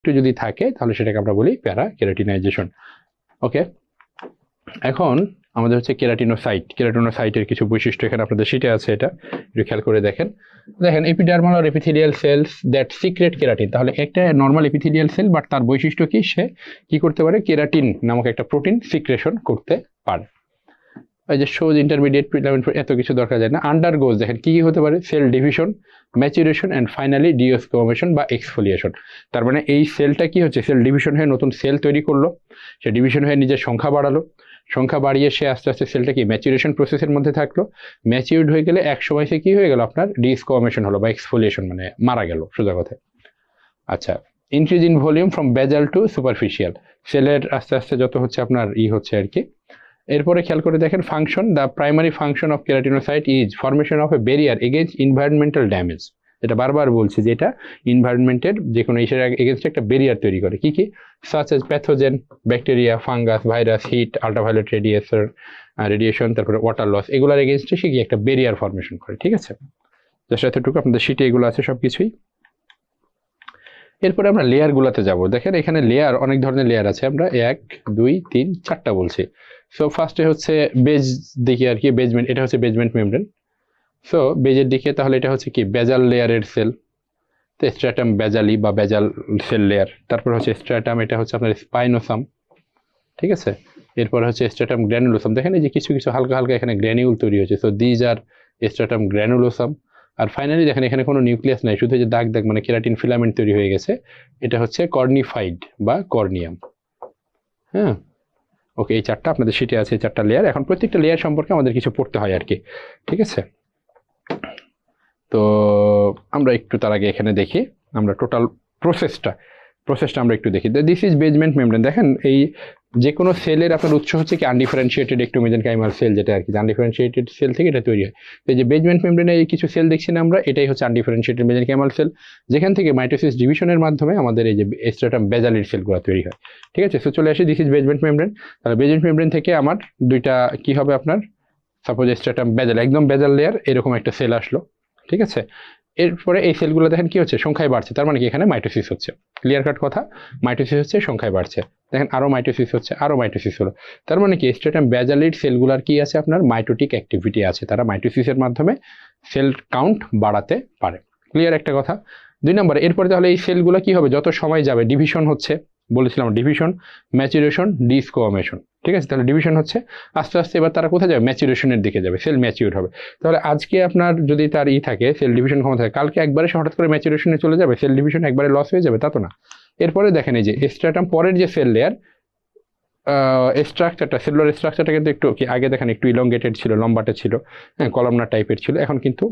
একটু যদি থাকে তাহলে সেটাকে আমরা বলি প্যারা কেরাটিনাইজেশন। ওকে, এখন আমাদের হচ্ছে কেরাটিনোসাইটের কিছু বৈশিষ্ট্য এখানে আপনাদের শিটে আছে, এটা একটু খেয়াল করে দেখেন এপিডার্মাল আর epithelial cells that secrete keratin. তাহলে একটা নর্মাল এপিথেলিয়াল সেল, বাট তার বৈশিষ্ট্য কি, সে কি করতে পারে, কেরাটিন নামক একটা প্রোটিন সিক্রেশন করতে পারে। এই যে শোজ ইন্টারমিডিয়েট ফিলামেন্ট, এত কিছু দরকার যায় না। আন্ডারগোজ দেখেন কি কি হতে পারে, cell division, maturation and finally desquamation বা এক্সফোলিয়েশন। তার মানে এই সেলটা কি হচ্ছে, সেল ডিভিশন হয়ে নতুন সেল তৈরি করলো, সে ডিভিশন হয়ে নিজের সংখ্যা বাড়ালো, সংখ্যা বাড়িয়ে সে আস্তে আস্তে সেলটা কি ম্যাচুরেশন প্রসেসের মধ্যে থাকলো, ম্যাচিউরড হয়ে গেলে এক সময় সে কি হয়ে গেল, আপনার ডিসকোমেশন হলো বা এক্সফোলিয়েশন, মানে মারা গেল সোজা কথায়। আচ্ছা, ইনক্রিজ ইন ভলিউম ফ্রম বেজাল টু সুপারফিশিয়াল, সেলের আস্তে আস্তে যত হচ্ছে আপনার হচ্ছে আর কি। এরপরে খেয়াল করে দেখেন function, the primary function of keratinocyte is formation of a barrier against environmental damage. এটা বারবার বলছি যে এটা এনভায়রনমেন্টের যে কোনো ইস্যুর এগেইনস্ট একটা ব্যারিয়ার তৈরি করে। কি কি, such as pathogen, bacteria, fungus, virus, heat, ultraviolet radiation, তারপরে ওয়াটার লস, এগুলোর এগেইনস্টে সে কি একটা ব্যারিয়ার ফরমেশন করে। ঠিক আছে, জাস্ট এতটুকু, আপনাদের শিটে এগুলো আছে সব কিছুই। এরপরে আমরা লেয়ারগুলোতে যাব। দেখেন এখানে লেয়ার, অনেক ধরনের লেয়ার আছে, আমরা 1 2 3 4টা বলছি। সো ফার্স্টে হচ্ছে বেজ দিকে আর কি, বেজমেন্ট, এটা হচ্ছে বেজমেন্ট মেমব্রেন। সো বেজের দিকে তাহলে এটা হচ্ছে কি বেজাল লেয়ারের সেল, তো স্ট্র্যাটাম বেজালি বা বেজাল সেল লেয়ার। তারপর হচ্ছে স্ট্র্যাটাম, এটা হচ্ছে আপনার স্পাইনোসাম। ঠিক আছে, এরপর হচ্ছে স্ট্র্যাটাম গ্র্যানুলোসাম। দেখেন এই যে কিছু কিছু হালকা হালকা এখানে গ্র্যানিউল তৈরি হয়েছে, so these are stratum granulosum. আর ফাইনালি দেখেন এখানে কোনো নিউক্লিয়াস নাই, শুধু যে দাগ দাগ মানে কেরাটিন ফিলামেন্ট তৈরি হয়ে গেছে, এটা হচ্ছে কর্নিফাইড বা কর্নিয়াম। হ্যাঁ, ওকে, এই চারটা আপনাদের শিটে আছে, এই চারটা লেয়ার। এখন প্রত্যেকটা লেয়ার সম্পর্কে আমাদের কিছু পড়তে হয় আর কি। ঠিক আছে, তো আমরা একটু তার আগে এখানে দেখি, আমরা টোটাল প্রসেসটা আমরা একটু দেখি। This is basement membrane. দেখেন এই যে কোনো সেলের আপনার উৎস হচ্ছে কি আনডিফারেন্সিয়েটেড একটোমেসেনকাইমাল সেল, যেটা আর কি আনডিফারেন্সিয়েটেড সেল থেকে এটা তৈরি হয়। এই যে বেজমেন্ট মেমব্রেনে এই কিছু সেল দেখছি না আমরা, এটাই হচ্ছে আনডিফারেন্সিয়েটেড মেসেনকাইমাল সেল, যেখান থেকে মাইটোসিস ডিভিশনের মাধ্যমে আমাদের এই যে স্ট্র্যাটাম বেজালির সেলগুলো তৈরি হয়। ঠিক আছে, সো চলে আসি, দিস ইজ বেজমেন্ট মেমব্রেন। তাহলে বেজমেন্ট মেমব্রেন থেকে আমার দুইটা কি হবে, আপনার সাপোজ স্ট্র্যাটাম বেজাল, একদম বেজাল লেয়ার, এরকম একটা সেল আসলো। ঠিক আছে, এরপরে এই সেলগুলো দেখেন কি হচ্ছে, সংখ্যায় বাড়ছে, তার মানে কি এখানে মাইটোসিস হচ্ছে। ক্লিয়ার কাট কথা, মাইটোসিস হচ্ছে, সংখ্যায় বাড়ছে। দেখেন আরো মাইটোসিস হচ্ছে, আরো মাইটোসিস হলো, তার মানে কি স্ট্র্যাটাম বেজালিড সেলগুলার কি আছে, আপনার মাইটোটিক অ্যাক্টিভিটি আছে, তারা মাইটোসিসের মাধ্যমে সেল কাউন্ট বাড়াতে পারে। ক্লিয়ার একটা কথা। 2 নম্বরে এরপরে তাহলে এই সেলগুলো কি হবে, যত সময় যাবে ডিভিশন হচ্ছে, বলেছিলাম ডিভিশন, ম্যাচুরেশন, ডিসকোমেশন। ঠিক আছে, তাহলে ডিভিশন হচ্ছে, আস্তে আস্তে এবার তারা কোথায় যাবে, ম্যাচুরেশনের দিকে যাবে, সেল ম্যাচিউর হবে। তাহলে আজকে আপনার যদি তার থাকে সেল ডিভিশন ক্ষমতা থাকে, কালকে একবারে সে হঠাৎ করে ম্যাচুরেশনে চলে যাবে, সেল ডিভিশন একবারে লস হয়ে যাবে, তা তো না। এরপরে দেখেন এই যে স্ট্র্যাটাম পরের যে সেল লেয়ার স্ট্রাকচারটা, সেলুলার স্ট্রাকচারটা কিন্তু একটু কি আগে দেখেন একটু ইলংগেটেড ছিল, লম্বাটে ছিল, হ্যাঁ কলামনার টাইপের ছিল, এখন কিন্তু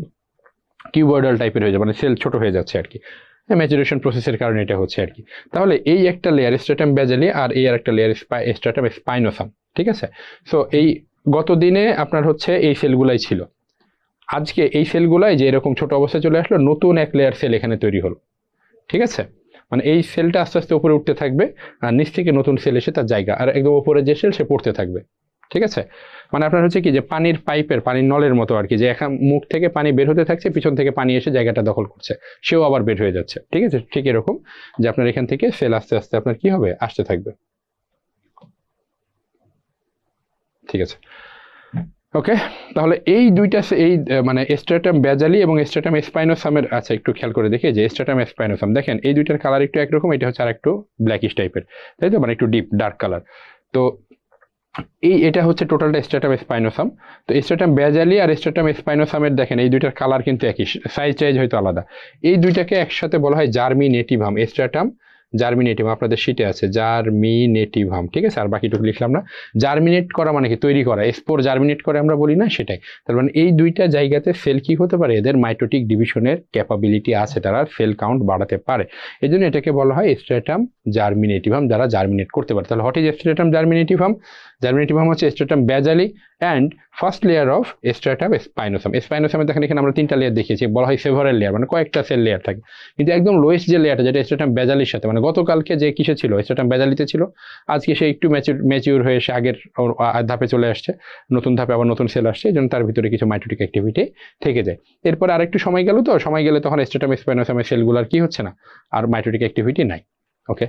কিউবয়েডাল টাইপের হয়ে যাবে, মানে সেল ছোট হয়ে যাচ্ছে আর কি, ম্যাচুরেশন প্রসেসের কারণে এটা হচ্ছে আর কি। তাহলে এই একটা লেয়ার স্ট্র্যাটাম বেজালি, আর এই আর একটা লেয়ার স্ট্র্যাটাম স্পাইনোসাম। ঠিক আছে, সো এই গত দিনে আপনার হচ্ছে এই সেলগুলাই ছিল, আজকে এই সেলগুলাই যে এরকম ছোট অবস্থায় চলে আসলো, নতুন এক লেয়ার সেল এখানে তৈরি হলো। ঠিক আছে, মানে এই সেলটা আস্তে আস্তে উপরে উঠতে থাকবে, আর নিচ থেকে নতুন সেল এসে তার জায়গা, আর একদম উপরে যে সেল সে পড়তে থাকবে। ঠিক আছে, মানে আপনার হচ্ছে কি যে পানির পাইপের, পানির নলের মতো আর কি, যে এখন মুখ থেকে পানি বের হতে থাকছে, পিছন থেকে পানি এসে জায়গাটা দখল করছে, সেও আবার বের হয়ে যাচ্ছে। ঠিক আছে, ঠিক এরকম যে আপনার এখান থেকে সেল আস্তে আস্তে আপনার কি হবে, আসতে থাকবে। ঠিক আছে, ওকে, তাহলে এই দুইটা এই মানে স্ট্র্যাটাম বেজালি এবং স্ট্র্যাটাম স্পাইনোসামের, আচ্ছা একটু খেয়াল করে দেখি যে স্ট্র্যাটাম স্পাইনোসাম, দেখেন এই দুইটার কালার একটু একরকম, এটা হচ্ছে আর একটু ব্ল্যাকিশ টাইপের, তাই তো, মানে একটু ডিপ ডার্ক কালার। তো এটা হচ্ছে টোটালটা স্ট্র্যাটাম স্পাইনোসাম। তো স্ট্র্যাটাম বেজালি আর স্ট্র্যাটাম স্পাইনোসামের দেখেন এই দুইটার কালার কিন্তু একই, সাইজ হয়তো আলাদা। এই দুইটাকে একসাথে বলা হয় জার্মিনেটিভাম, স্ট্র্যাটাম জার্মিনেটিভাম, আপনাদের শিটে আছে জার্মিনেটিভাম। ঠিক আছে, আর বাকিটুকু লিখলাম না। জার্মিনেট করা মানে কি, তৈরি করা, স্পোর জার্মিনেট করে আমরা বলি না, সেটাই। তার মানে এই দুইটা জায়গাতে সেল কি হতে পারে, এদের মাইটোটিক ডিভিশনের ক্যাপাবিলিটি আছে, তারা সেল কাউন্ট বাড়াতে পারে, এই জন্য এটাকে বলা হয় স্ট্র্যাটাম জার্মিনেটিভাম, যারা জার্মিনেট করতে পারে। তাহলে what is stratum germinativum? Germinativum হচ্ছে stratum basale and first layer of stratum spinosum. স্পাইনোসামে দেখেন এখানে আমরা 3টা লেয়ার দেখিয়েছি, বলা হয় সেভারাল লেয়ার, মানে কয়েকটা সেল লেয়ার থাকে, কিন্তু একদম লোয়েস্ট যে লেয়ারটা, যেটা স্ট্র্যাটাম বেজালির সাথে, মানে গতকালকে যে কিসে ছিল, স্ট্র্যাটাম বেজালিতে ছিল, আজকে সে একটু ম্যাচিউর হয়ে সে আগের ধাপে চলে আসছে, নতুন ধাপে আবার নতুন সেল আসছে, এই জন্য তার ভিতরে কিছু মাইটোটিক অ্যাক্টিভিটি থেকে যায়। এরপর আরেকটু সময় গেল, তো সময় গেলে তখন স্ট্র্যাটাম স্পাইনোসামের সেলগুলোর কি হচ্ছে না, আর মাইটোটিক অ্যাক্টিভিটি নাই। ওকে,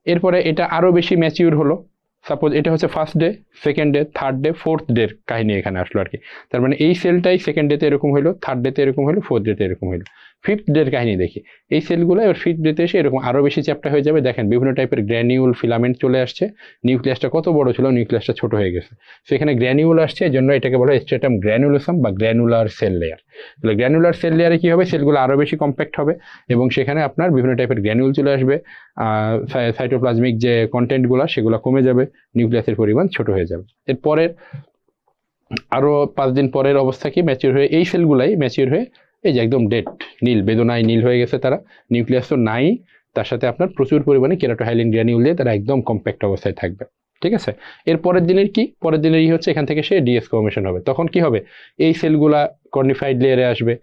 এরপরে এটা আরো বেশি ম্যাচিউর হলো। সাপোজ এটা হচ্ছে first day, second day, third day, fourth ডের কাহিনী এখানে আসলো আর কি। তার মানে এই সেলটাই সেকেন্ড ডেতে এরকম হলো, থার্ড ডেতে এরকম হলো, ফোর্থ ডেতে এরকম হলো। ফিফথ ডের কাহিনী দেখি, এই সেলগুলো এবার ফিফথ ডেতে এসে এরকম আরো বেশি চ্যাপ্টা হয়ে যাবে। দেখেন বিভিন্ন টাইপের গ্র্যানিউল ফিলামেন্ট চলে আসছে, নিউক্লিয়াসটা কত বড় ছিল, নিউক্লিয়াসটা ছোট হয়ে গেছে। সেখানে গ্র্যানিউল আসছে, এই জন্য এটাকে বলা হয় স্ট্রেটাম গ্র্যানুলোসাম বা গ্র্যানুলার সেল লেয়ার। তাহলে গ্র্যানুলার সেল লেয়ারে কি হবে, সেলগুলো আরো বেশি কম্প্যাক্ট হবে এবং সেখানে আপনার বিভিন্ন টাইপের গ্র্যানিউল চলে আসবে। সাইটোপ্লাজমিক যে কন্টেন্টগুলো সেগুলো কমে যাবে, নিউক্লিয়াসের পরিমাণ ছোট হয়ে যাবে। এরপরের আরো 5 দিন পরের অবস্থা কি, ম্যাচিউর হয়ে এই সেলগুলাই ম্যাচিউর হয়ে এই যে একদম ডেড নীল, বেদনায় নীল হয়ে গেছে তারা, নিউক্লিয়াস তো নাই, তার সাথে আপনার প্রচুর পরিমাণে কেরাটোহাইলিন গ্র্যানিউল দিয়ে তারা একদম কম্প্যাক্ট অবস্থায় থাকবে। ঠিক আছে, এর পরের দিনের কি, পরের দিনেরই হচ্ছে এখান থেকে সে ডিএস ফর্মেশন হবে। তখন কি হবে, এই সেলগুলা কর্নিফাইড লেয়ারে আসবে,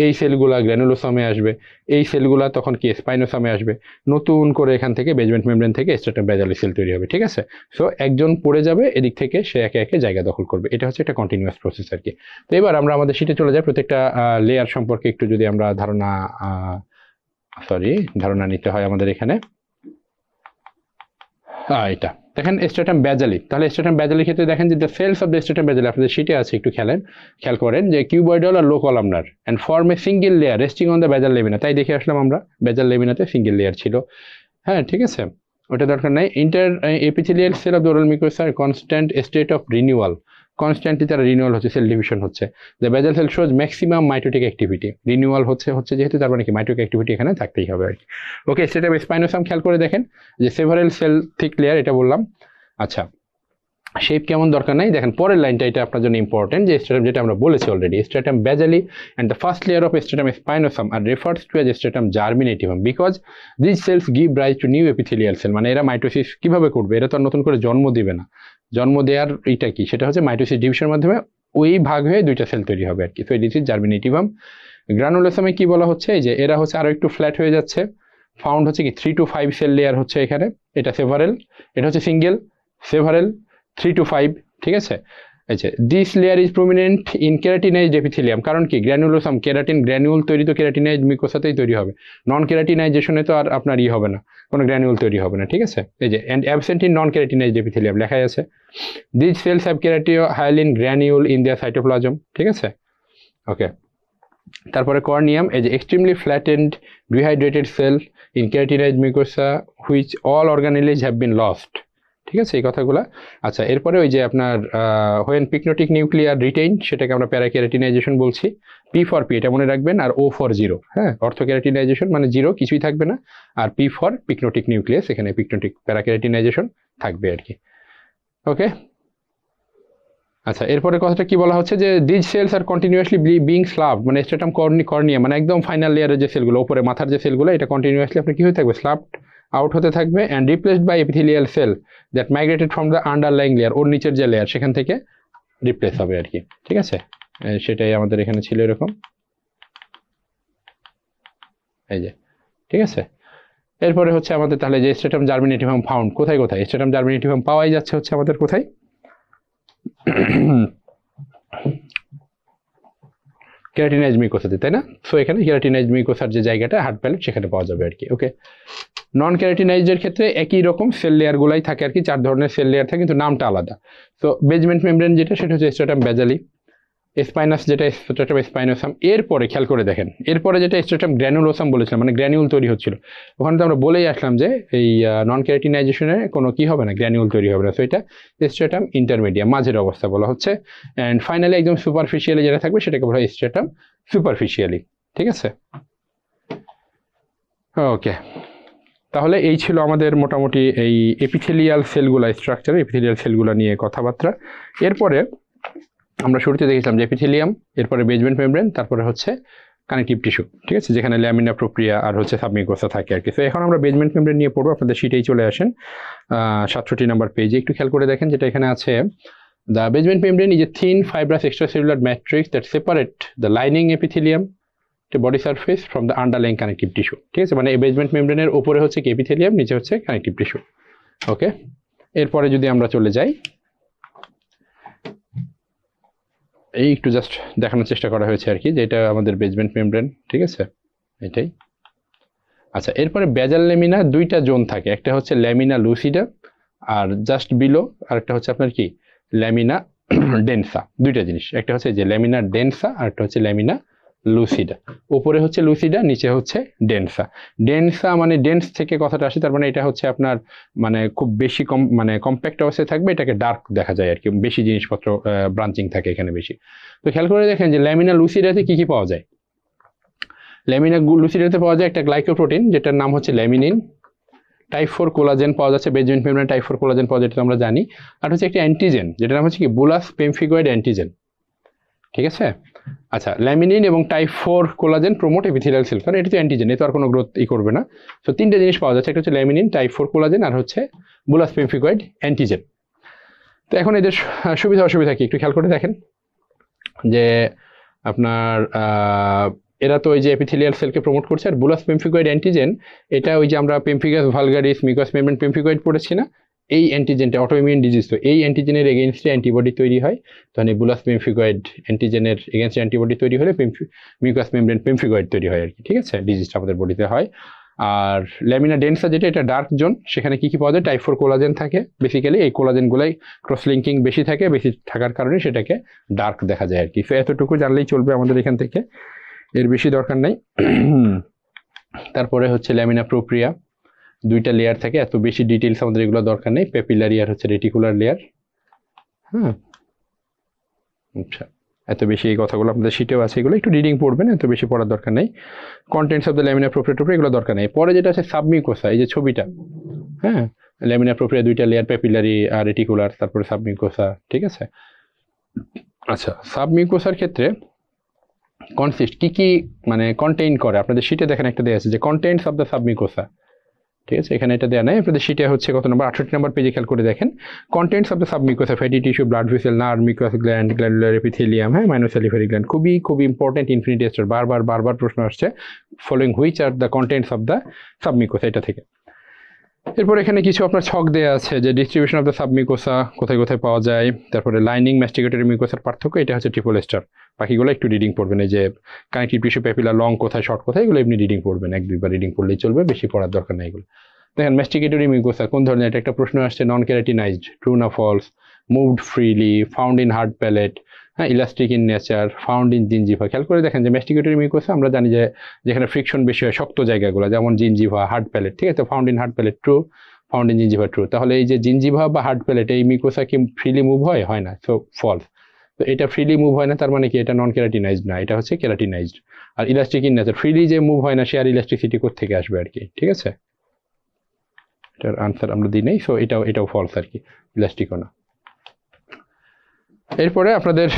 এই সেলগুলা গ্র্যানুলোসামে আসবে, এই সেলগুলা তখন কি স্পাইনোসামে আসবে, নতুন করে এখান থেকে বেজমেন্ট মেমব্রেন থেকে স্ট্রেটাম বেজালি সেল তৈরি হবে। ঠিক আছে, সো একজন পড়ে যাবে, এদিক থেকে সে একে একে জায়গা দখল করবে। এটা হচ্ছে একটা কন্টিনিউয়াস প্রসেস আর কি। তো এবার আমরা আমাদের শিটে চলে যাই, প্রত্যেকটা লেয়ার সম্পর্কে একটু যদি আমরা ধারণা নিতে হয় আমাদের এখানে। এটা দেখেন স্ট্রেটাম বেজালি, তাহলে স্ট্রেটাম বেজালির ক্ষেত্রে দেখেন যে the cells of the stratum basale আপনাদের শিটে আছে, একটু খেয়াল করেন যে কিউবয়েডাল আর low columnar and form a single layer resting on the basal lamina. তাই দেখে আসলাম আমরা বেজাল লেমিনাতে সিঙ্গেল লেয়ার ছিল। হ্যাঁ ঠিক আছে, ওটা দরকার নাই। Inter epithelial cell of the oral mucosa constant state of renewal, constantly তারা রিনিউয়াল হচ্ছে, সেল ডিভিশন হচ্ছে। দ্য বেজাল sell shows maximum mitotic activity, renewal হচ্ছে যেহেতু তার মানে কি মাইটোটিক অ্যাক্টিভিটি এখানে থাকতেই হবে আর কি। ওকে, স্টেট অফ স্পাইনোসাম খেয়াল করে দেখেন যে সেভারেল সেল থিক লেয়ার, এটা বললাম। আচ্ছা, শেপ কেমন দরকার নাই, দেখেন পরের লাইনটা, এটা আপনার জন্য ইম্পর্টেন্ট, যে স্ট্রেটাম যেটা আমরা বলেছি already, stratum basale and the first layer of stratum spinosum are refers to as stratum germinativum because this cells give rise to new epithelial cell. মানে এরা মাইটোসিস কিভাবে করবে, এরা তো আর নতুন করে জন্ম দিবে না, জন্ম দেওয়ার এটা কি, সেটা হচ্ছে মাইটোসিস ডিভিশনের মাধ্যমে ওই ভাগ হয়ে দুইটা সেল তৈরি হবে আর কি। তো দিস ইজ জার্মিনেটিভাম। গ্রানুলোসামে কি বলা হচ্ছে, এই যে এরা হচ্ছে আরো একটু ফ্ল্যাট হয়ে যাচ্ছে, ফাউন্ড হচ্ছে কি 3 to 5 সেল লেয়ার হচ্ছে এখানে, এটা সেভারেল, এটা হচ্ছে সিঙ্গেল, সেভারেল 3 to 5। ঠিক আছে, আচ্ছা, this layer is prominent in keratinised epithelium, কারণ কি গ্র্যানুলোসাম কেরাটিন গ্র্যানুল তৈরি তো কেরাটিনাইজড মিউকোসাতেই তৈরি হবে, নন কেরাটিনাইজেশনে তো আর আপনার হবে না, কোনো গ্র্যানুল তৈরি হবে না। ঠিক আছে, এই যে and absent in non keratinized epithelium লেখাই আছে। This cells have keratohyalin granule in their cytoplasm. ঠিক আছে, ওকে। তারপরে কর্নিয়াম, এই যে extremely flattened dehydrated cell in keratinized mucosa which all organelles have been lost. ঠিক আছে, এই কথাগুলো। আচ্ছা, এরপরে ওই যে আপনার হোয়েন পিকনোটিক নিউক্লিয়ার রিটেইন, সেটাকে আমরা প্যারাকেরাটিনাইজেশন বলছি। পি ফর পি, এটা মনে রাখবেন, আর ও ফর জিরো। হ্যাঁ, অর্থোকেরাটিনাইজেশন মানে জিরো, কিছুই থাকবে না, আর পি ফর পিকনোটিক নিউক্লিয়াস, এখানে পিকনোটিক প্যারাকেরাটিনাইজেশন থাকবে আর কি। ওকে, আচ্ছা, এরপরে কথাটা কি বলা হচ্ছে যে these cells are continuously being slough, মানে স্ট্রেটাম কর্নিয়া মানে একদম ফাইনাল লেয়ারের যে সেলগুলো, উপরে মাথার যে সেলগুলো, এটা কন্টিনিউয়াসলি আপনার কি হয়ে থাকবে, স্লাভড আউট হতে থাকবে and replaced by epithelial cell that migrated from the underlying layer, or নিচের যে লেয়ার সেখান থেকে রিপ্লেস হবে আর কি। ঠিক আছে, সেটাই আমাদের এখানে ছিল এরকম, এই যে। ঠিক আছে, এরপরে হচ্ছে আমাদের তাহলে যে স্ট্রেটাম জার্মিনেটিভাম ফাউন্ড কোথায়, স্ট্রেটাম জার্মিনেটিভাম পাওয়াই যাচ্ছে হচ্ছে আমাদের কোথায়, কেরাটিনাইজড মিউকোসাতে, তাই না? সো এখানে কেরাটিনাইজড মিউকোসার যে জায়গাটা হার্ড প্যালেট, সেখানে পাওয়া যাবে আর কি। ওকে, নন কেরাটিনাইজডের ক্ষেত্রে একই রকম সেল লেয়ারগুলাই থাকে আর কি, 4 ধরনের সেল লেয়ার থাকে, কিন্তু নামটা আলাদা। তো বেজমেন্ট মেমব্রেন যেটা, সেটা হচ্ছে স্ট্রেটাম বেজালি, স্পাইনাস যেটা স্ট্রেটাম স্পাইনোসাম। এরপরে খেয়াল করে দেখেন, এরপরে যেটা স্ট্রেটাম গ্র্যানুলোসাম বলেছিলাম, মানে গ্র্যানিউল তৈরি হচ্ছিল, ওখানে তো আমরা বলেই আসলাম যে এই নন কেরাটিনাইজেশনে কোনো কি হবে না, গ্র্যানিউল তৈরি হবে না। সো এটা স্ট্রেটাম ইন্টারমিডিয়া, মাঝের অবস্থা বলা হচ্ছে। অ্যান্ড ফাইনালি একদম সুপারফিশিয়ালি যেটা থাকবে সেটাকে বলা হয় স্ট্রেটাম সুপারফিশিয়ালি। ঠিক আছে, ওকে। তাহলে এই ছিল আমাদের মোটামুটি এই এপিথেলিয়াল সেলগুলা, স্ট্রাকচার এপিথেলিয়াল সেলগুলা নিয়ে কথাবার্তা। এরপরে আমরা শুরুতে দেখেছিলাম যে এপিথেলিয়াম, এরপরে বেজমেন্ট মেমব্রেন, তারপরে হচ্ছে কানেকটিভ টিস্যু। ঠিক আছে, যেখানে ল্যামিনা প্রোপ্রিয়া আর হচ্ছে সাবমিউকোসা থাকে আর কি। তো এখন আমরা বেজমেন্ট মেমব্রেন নিয়ে পড়বো, আপনাদের শিটেই চলে আসেন 67 নম্বর পেজে, একটু খেয়াল করে দেখেন যেটা এখানে আছে। The basement membrane is a thin fibrous extracellular matrix that separate the lining epithelium body surface from the underlying connective tissue. ঠিক আছে, মানে এই বেজমেন্ট মেমব্রেনের উপরে হচ্ছে কি এপিথেলিয়াম, নিচে হচ্ছে কানেকটিভ টিস্যু। ওকে, এরপরে যদি আমরা চলে যাই, এই একটু জাস্ট দেখানোর চেষ্টা করা হয়েছে আর কি, যে এটা আমাদের বেজমেন্ট মেমব্রেন। ঠিক আছে, এটাই। আচ্ছা, এরপরে বেজাল ল্যামিনা দুইটা জোন থাকে, একটা হচ্ছে ল্যামিনা লুসিডা আর জাস্ট বিলো, আর একটা হচ্ছে আপনার কি ল্যামিনা ডেন্সা। দুইটা জিনিস, একটা হচ্ছে যে ল্যামিনা ডেন্সা আর একটা হচ্ছে ল্যামিনা লুসিডা। উপরে হচ্ছে লুসিডা, নিচে হচ্ছে ডেন্সা। ডেন্সা মানে ডেন্স থেকে কথাটা আসে, তার মানে এটা হচ্ছে আপনার মানে খুব বেশি মানে কম্প্যাক্ট অবস্থায় থাকবে, এটাকে ডার্ক দেখা যায় আর কি, বেশি জিনিসপত্র ব্রাঞ্চিং থাকে এখানে বেশি। তো খেয়াল করে দেখেন যে ল্যামিনা লুসিডাতে কি কি পাওয়া যায়। ল্যামিনা লুসিডাতে পাওয়া যায় একটা গ্লাইকোপ্রোটিন যেটার নাম হচ্ছে ল্যামিনিন, টাইপ 4 কোলাজেন পাওয়া যাচ্ছে, বেজমেন্ট মেমব্রেন টাইপ 4 কোলাজেন পাওয়া যায়, যেটা আমরা জানি। আর হচ্ছে একটি অ্যান্টিজেন যেটার নাম হচ্ছে কি বুলাস পেমফিগয়েড অ্যান্টিজেন, ঠিক আছে। আচ্ছা, ল্যামিনিন এবং type 4 collagen promote epithelial cell, কারণ এটা তো অ্যান্টিজেন, এ তো আর কোনো গ্রোথ করবে না। তো তিনটে জিনিস পাওয়া যাচ্ছে, একটা হচ্ছে ল্যামিনিন, টাইপ 4 কোলাজেন আর হচ্ছে বুলাস পেমফিগয়েড অ্যান্টিজেন। তো এখন এদের সুবিধা অসুবিধা কি একটু খেয়াল করে দেখেন যে আপনার এরা তো ওই যে এপিথেলিয়াল সেলকে প্রমোট করছে, আর বুলাস পেমফিগয়েড অ্যান্টিজেন এটা ওই যে আমরা pemphigus vulgaris mucus membrane pemphigoid পড়েছি না, এই অ্যান্টিজেনটা অটোইমিউন ডিজিজ, তো এই অ্যান্টিজেনের এগেইনস্টে অ্যান্টিবডি তৈরি হয়। তখন এই বুলাস পেমফিগয়েড অ্যান্টিজেনের এগেইনস্টে অ্যান্টিবডি তৈরি হলে মিউকাস মেমব্রেন পেমফিগয়েড তৈরি হয় আর কি, ঠিক আছে, ডিজিজটা আমাদের বডিতে হয়। আর ল্যামিনা ডেন্সা যেটা, এটা ডার্ক জোন, সেখানে কি কি পাওয়া যায়, টাইপ 4 কোলাজেন থাকে বেসিক্যালি, এই কোলাজেনগুলাই ক্রস লিঙ্কিং বেশি থাকে, বেশি থাকার কারণে সেটাকে ডার্ক দেখা যায় আর কি। তো এতটুকু জানলেই চলবে আমাদের এখান থেকে, এর বেশি দরকার নাই। তারপরে হচ্ছে ল্যামিনা প্রোপ্রিয়া, দুইটা লেয়ার থাকে, এত বেশি ডিটেলস আমাদের এগুলো দরকার নেই, পেপিলারি আর হচ্ছে রেটিকুলার লেয়ার। হ্যাঁ, আচ্ছা, এত বেশি এই কথাগুলো আপনাদের শিটেও আছে, এগুলো একটু রিডিং পড়বেন, এত বেশি পড়ার দরকার নেই। কন্টেন্টস অফ দ্য ল্যামিনা প্রোপ্রিয়া টোপ্রিয়া এগুলো দরকার নেই। পরে যেটা আছে সাবমিউকোসা, এই যে ছবিটা, হ্যাঁ, ল্যামিনা প্রোপ্রিয়া দুইটা লেয়ার, পেপিলারি আর রেটিকুলার, তারপরে সাবমিউকোসা, ঠিক আছে। আচ্ছা, সাবমিউকোসার ক্ষেত্রে কনসিস্ট কি কি মানে কন্টেইন করে, আপনাদের শিটে দেখেন একটা দেওয়া আছে যে কন্টেন্টস অফ দ্য সাবমিউকোসা, ঠিক আছে, এখানে এটা দেওয়া নাই, আপনাদের শিটে হচ্ছে কত নম্বর 68 নম্বর পেজে খেয়াল করে দেখেন। Contents of the submucosa, fatty tissue, blood vessel, nerve, mucous gland, glandular epithelium, হ্যাঁ, মাইনোসালিভারি গ্ল্যান্ড, খুবই খুবই ইম্পর্টেন্ট ইনফিনিটি স্টার, বারবার প্রশ্ন আসছে, following which are the contents of the submucosa, এটা থেকে। এরপর এখানে কিছু আপনার ছক দেওয়া আছে যে ডিস্ট্রিবিউশন অফ দ্য সাবমিউকোসা কোথায় কোথায় পাওয়া যায়, তারপরে লাইনিং ম্যাস্টিকেটরি মিউকোসার পার্থক্য, এটা হচ্ছে ট্রিপল স্টার। বাকিগুলো একটু রিডিং পড়বেন, এই যে কানেক্টিভ টিস্যু পেপিলা লং কোথায় শর্ট কোথায়, এগুলো এমনি রিডিং পড়বেন, এক দুইবার রিডিং পড়লেই চলবে, বেশি পড়ার দরকার নেই এগুলো। দেখেন ম্যাস্টিকেটরি মিউকোসা কোন ধরনের, এটা একটা প্রশ্ন আসছে, নন ক্যারাটিনাইজড, ট্রু না false, moved freely, found in hard palate, হ্যাঁ, elastic in nature, found in gingiva. খেয়াল করে দেখেন যে ম্যাস্টিকেটরি মিউকোসা আমরা জানি যে যেখানে ফ্রিকশন বেশি হয়, শক্ত জায়গাগুলো, যেমন জিনজিভা, হার্ড প্যালেট, ঠিক আছে, found in hard palate true, found in gingiva true. তাহলে এই যে জিনজিভা বা হার্ড প্যালেট, এই মিউকোসা কি ফ্রিলি মুভ হয়, হয় না, সো ফলস। তো এটা ফ্রিলি মুভ হয় না, তার মানে কি এটা নন ক্যারাটিনাইজড না, এটা হচ্ছে ক্যারাটিনাইজড। আর ইলাস্টিক ইন নেচার, ফ্রিলি যে মুভ হয় না, সে আর ইলাস্টিসিটি কোত্থেকে আসবে আর কি, ঠিক আছে, এটার আনসার আমরা দিই নাই, সো এটাও ফলস আর কি, ইলাস্টিকও না। এরপরে আপনাদের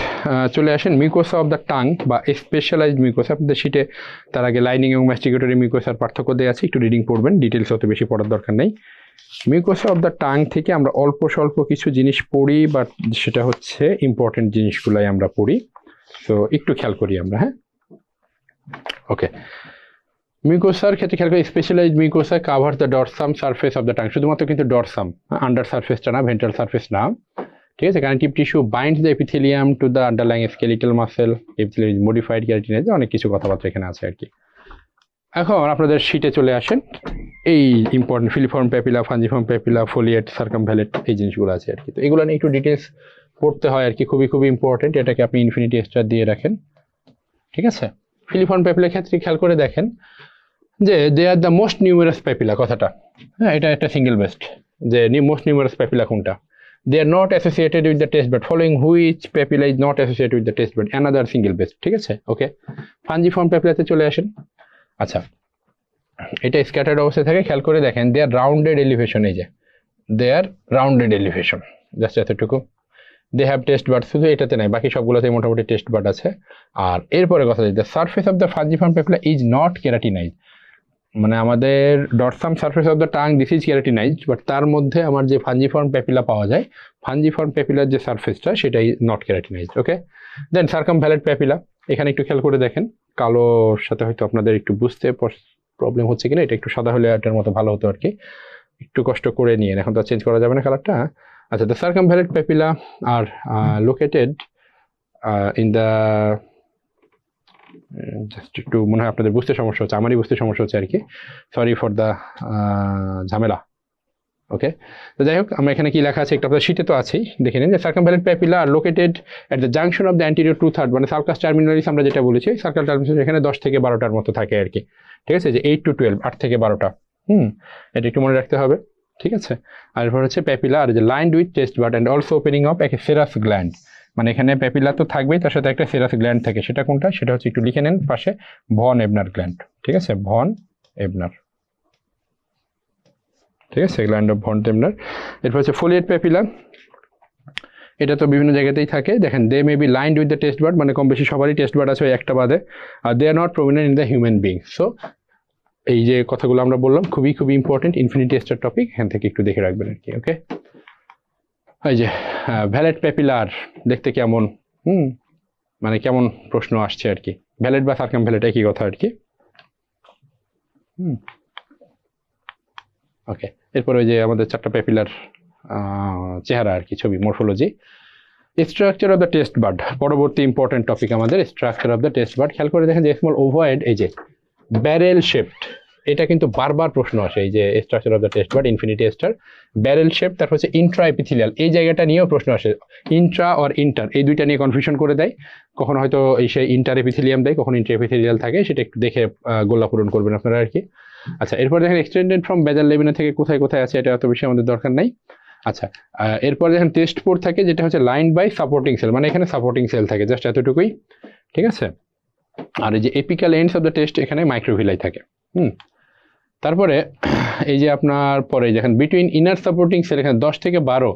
চলে আসেন মিউকোসা অফ দ্য টাং বা স্পেশালাইজড মিউকোসা, আপনাদের শিটে তার আগে লাইনিং এবং ম্যাস্টিকেটরি মিউকোসার পার্থক্য দেওয়া আছে, একটু রিডিং পড়বেন, ডিটেলস অত বেশি পড়ার দরকার নেই। মিউকোসা অফ দ্য টাং থেকে আমরা অল্প স্বল্প কিছু জিনিস পড়ি, বাট সেটা হচ্ছে ইম্পর্টেন্ট জিনিসগুলাই আমরা পড়ি, তো একটু খেয়াল করি আমরা, হ্যাঁ, ওকে। মিউকোসার ক্ষেত্রে খেয়াল করি, specialised mucosa cover the dorsum surface of the tongue, শুধুমাত্র কিন্তু ডরসাম, আন্ডার সারফেসটা না, ভেন্ট্রাল সারফেস না, ঠিক আছে। Connective tissue binds the epithelium to the underlying skeletal muscle, epithelium modified keratinize, অনেক কিছু কথাবার্তা এখানে আছে আর কি। এখন আপনাদের শিটে চলে আসেন, এই ইম্পর্টেন্ট ফিলিফর্ম প্যাপিলা, ফাঞ্জিফর্ম প্যাপিলা, ফোলিয়েট, সার্কামভ্যালেট, এই জিনিসগুলো আছে আর কি। তো এগুলো নিয়ে একটু ডিটেলস পড়তে হয় আর কি, খুবই খুবই ইম্পর্টেন্ট, এটাকে আপনি ইনফিনিটি স্টার দিয়ে রাখেন, ঠিক আছে। ফিলিফর্ম প্যাপিলার ক্ষেত্রে খেয়াল করে দেখেন যে they are the most numerous papilla, কথাটা, হ্যাঁ, এটা একটা সিঙ্গেল বেস্ট, যে মোস্ট নিউমেরাস প্যাপিলা কোনটা, they are not associated with the taste bud, following which papilla is not associated with the taste bud, another single base, ঠিক আছে, ওকে। ফাঞ্জিফর্ম প্যাপিলাতে চলে আসেন। আচ্ছা, এটা স্ক্যাটার্ড অবস্থায় থাকে, খেয়াল করে দেখেন দে আর রাউন্ডেড এলিভেশন, এই যে they are rounded elevation, just এতটুকু। দে হ্যাভ টেস্ট বার্ড, শুধু এটাতে নাই, বাকি সবগুলোতে মোটামুটি টেস্ট বার্ড আছে। আর এরপরে কথা, the surface of the fungiform papilla is not keratinize, মানে আমাদের dorsum surface of the tongue this is keratinized, but তার মধ্যে আমার যে ফাঞ্জিফর্ম প্যাপিলা পাওয়া যায়, ফাঞ্জিফর্ম প্যাপিলার যে সারফেসটা সেটাই নট ক্যারাটিনাইজড, ওকে। দেন সার্কামভ্যালেট প্যাপিলা, এখানে একটু খেয়াল করে দেখেন, কালোর সাথে হয়তো আপনাদের একটু বুঝতে প্রবলেম হচ্ছে কিনা, এটা একটু সাদা হলে এটার মতো ভালো হতো আর কি, একটু কষ্ট করে নিয়ে, এখন তো চেঞ্জ করা যাবে না কালারটা। আচ্ছা, the circumvallate papilla are located in the just একটু মনে হয় আপনাদের বুঝতে সমস্যা হচ্ছে, আমারই বুঝতে সমস্যা হচ্ছে আর কি, সরি ফর দ্য ঝামেলা। ওকে, তো যাই হোক, আমরা এখানে কি লেখা আছে একটা আপনাদের শীটে তো আছেই, দেখে নিন যে circumvallate papilla are located at the junction of the anterior 2/3, মানে সার্কাস টার্মিনালিস আমরা যেটা বলেছি, সার্কাল টার্মিনালিস এখানে 10 থেকে 12টার মতো থাকে আর কি, ঠিক আছে, যে 8 to 12, 8 থেকে 12টা, এটা একটু মনে রাখতে হবে, ঠিক আছে। আর এরপর হচ্ছে প্যাপিলা আর যে lined with taste bud and also opening of এক সেরাস গ্ল্যান্ড, মানে এখানে প্যাপিলা তো থাকবেই, তার সাথে একটা সেরাস গ্ল্যান্ড থাকে, সেটা কোনটা, সেটা হচ্ছে একটু লিখে নেন পাশে, ভন এবনার গ্ল্যান্ড, ঠিক আছে, ভন এবনার, ঠিক আছে, গ্ল্যান্ড অফ ভন এবনার। এরপর হচ্ছে ফোলিয়েট প্যাপিলা, এটা তো বিভিন্ন জায়গাতেই থাকে, দেখেন they may be lined with the taste bud, মানে কম বেশি সবারই টেস্ট বাড আছে ওই একটা বাদে, আর they are not prominent in the human being. So এই যে কথাগুলো আমরা বললাম খুবই খুবই ইম্পর্টেন্ট, ইনফিনিটি টেস্টের টপিক, এখান থেকে একটু দেখে রাখবেন আর কি। ওকে, এই যে ভ্যালেট প্যাপিলার দেখতে কেমন, মানে কেমন প্রশ্ন আসছে আর কি, ভ্যালেট বা সার্কামভ্যালেট একই কথা আর কি। ওকে, এরপর ওই যে আমাদের 4টা প্যাপিলার চেহারা আর কি, ছবি, morphology. Structure of the taste bud, পরবর্তী ইম্পর্টেন্ট টপিক আমাদের structure of the taste bud. খেয়াল করে দেখেন যে স্মল ওভায়েড, এই যে ব্যারেল শেপড, এটা কিন্তু বারবার প্রশ্ন আসে, এই যে structure of the taste bud infinity taster, barrel shape, তারপর হচ্ছে ইন্ট্রা এপিথেলিয়াল, এই জায়গাটা নিয়েও প্রশ্ন আসে, ইন্ট্রা অর ইন্টার, এই দুইটা নিয়ে কনফিউশন করে দেয়, কখনো হয়তো এই সে ইন্টার এপিথেলিয়াম দেয়, কখনো ইন্ট্রা এপিথেলিয়াল থাকে, সেটা একটু দেখে গোল্লা পূরণ করবেন আপনারা আর কি। আচ্ছা, এরপর দেখেন এক্সটেন্ডেড ফ্রম বেজাল লেমিনা থেকে কোথায় কোথায় আছে, এটা এত বেশি আমাদের দরকার নাই। আচ্ছা, এরপর দেখেন টেস্ট পোর থাকে, যেটা হচ্ছে লাইন বাই সাপোর্টিং সেল, মানে এখানে সাপোর্টিং সেল থাকে, জাস্ট এতটুকুই, ঠিক আছে। আর এই যে apical ends of the test, এখানে মাইক্রোভিলাই থাকে। তারপরে এই যে আপনার পরে দেখেন বিটুইন ইনার সাপোর্টিং সেল, এখানে 10 থেকে 12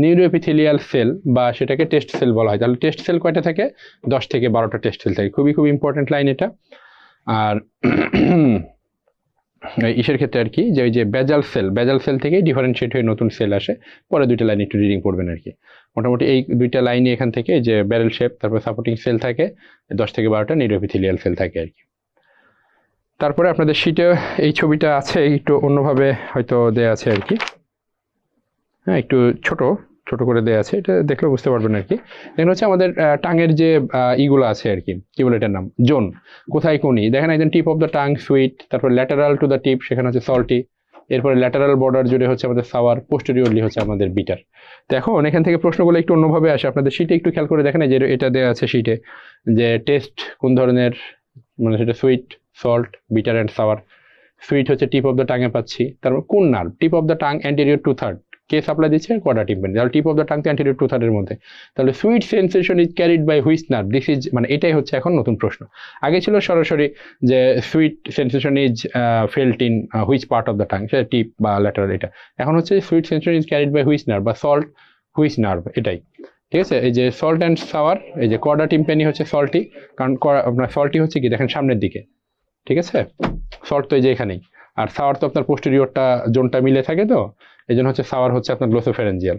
নিউরোএপিথেলিয়াল সেল, বা সেটাকে টেস্ট সেল বলা হয়। তাহলে টেস্ট সেল কয়টা থাকে, 10 থেকে 12টা টেস্ট সেল থাকে, খুবই খুব ইম্পর্টেন্ট লাইন এটা। আর ইসের ক্ষেত্রে আর কি, যে ওই যে বেজাল সেল থেকেই ডিফারেন্সিয়েট হয়ে নতুন সেল আসে, পরে দুইটা লাইন একটু রিডিং পড়বেন আর কি। মোটামুটি এই দুইটা লাইনই এখান থেকে, যে ব্যারেল শেপ, তারপর সাপোর্টিং সেল থাকে, 10 থেকে 12টা নিউরোএপিথেলিয়াল সেল থাকে আর কি। তারপরে আপনাদের শীটে এই ছবিটা আছে, একটু অন্যভাবে হয়তো দেয়া আছে আর কি, হ্যাঁ, একটু ছোট করে দেয়া আছে, এটা দেখলে বুঝতে পারবেন আর কি। দেখেন হচ্ছে আমাদের টাঙের যে ইগুলো আছে আর কি, কি বলে এটার নাম, জোন, কোথায় কোনি, দেখেন একদম টিপ অফ দ্য টাং সুইট, তারপর ল্যাটারাল টু দ্য টিপ, সেখানে হচ্ছে সল্টি, এরপরে ল্যাটারাল বর্ডার জুড়ে হচ্ছে আমাদের সাওয়ার, পোস্টেরিয়রলি হচ্ছে আমাদের বিটার। তো এখন এখান থেকে প্রশ্নগুলো একটু অন্যভাবে আসে, আপনাদের শীটে একটু খেয়াল করে দেখেন, যে এটা দেওয়া আছে শীটে, যে টেস্ট কোন ধরনের, মানে সেটা sweet, salt, bitter and sour. Sweet হচ্ছে টিপ অফ দ্য টাঙে পাচ্ছি, তারপর কোন nerve, tip of the tongue anterior 2/3, কে সাপ্লাই দিচ্ছে, কোয়াড্রা টিম্পানি, তাহলে tip of the tongue anterior 2/3 এর মধ্যে, তাহলে sweet sensation is carried by which nerve, this is, মানে এটাই হচ্ছে এখন নতুন প্রশ্ন। আগে ছিল সরাসরি যে sweet sensation is felt in which part of the tongue, সেটা টিপ বা ল্যাটারাল, এটা এখন হচ্ছে sweet sensation is carried by which nerve, বা সল্ট হুইচ নার্ভ, এটাই, ঠিক আছে। এই যে সল্ট অ্যান্ড সাওয়ার, এই যে কোয়াড্রা টিম্পানি হচ্ছে সল্টি, কারণ আপনার সল্টি হচ্ছে কি দেখেন সামনের দিকে, ঠিক আছে, সল্ট তো এই যে এখানেই, আর সাওয়ার তো আপনার পোস্টেরিয়রটা জোনটা মিলে থাকে, তো এই জন্য হচ্ছে সাওয়ার হচ্ছে আপনার গ্লোসোফেরেঞ্জিয়াল,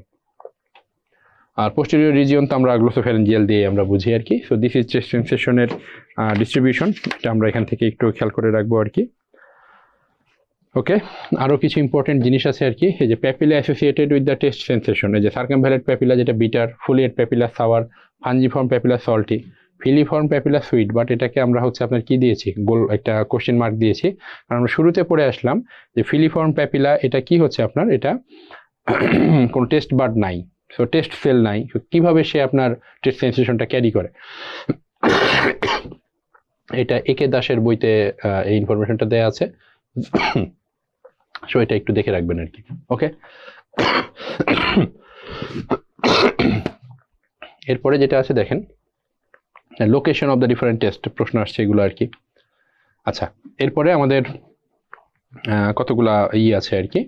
আর পোস্টেরিয়র রিজিয়ন তো আমরা গ্লোসোফেরেঞ্জিয়াল দিয়ে আমরা বুঝি আর কি। সো দিস ইজ টেস্ট সেন্সেশনের ডিস্ট্রিবিউশন, এটা আমরা এখান থেকে একটু খেয়াল করে রাখবো আর কি। ওকে, আরও কিছু ইম্পর্টেন্ট জিনিস আছে আর কি, এই যে papilla associated with the taste sensation, এই যে সার্কামভ্যালেন্ট প্যাপিলা যেটা bitter, foliate papilla sour, fungiform papilla salty, filiform papilla sweet, but এটাকে আমরা হচ্ছে আপনার কি দিয়েছি, গোল একটা কোশ্চেন মার্ক দিয়েছি, কারণ আমরা শুরুতে পড়ে আসলাম যে ফিলিফর্ম প্যাপিলা এটা কি হচ্ছে আপনার, এটা কোনো টেস্ট বাড নাই, সো টেস্ট সেল নাই, কিভাবে সে আপনার টেস্ট সেন্সেশনটা ক্যারি করে, এটা একে দাসের বইতে এই ইনফরমেশনটা দেওয়া আছে, সো এটা একটু দেখে রাখবেন আর কি। ওকে, এরপরে যেটা আছে দেখেন, location of the different taste প্রশ্ন আসছে এগুলো আর কি। আচ্ছা, এরপরে আমাদের কতগুলা আছে আর কি,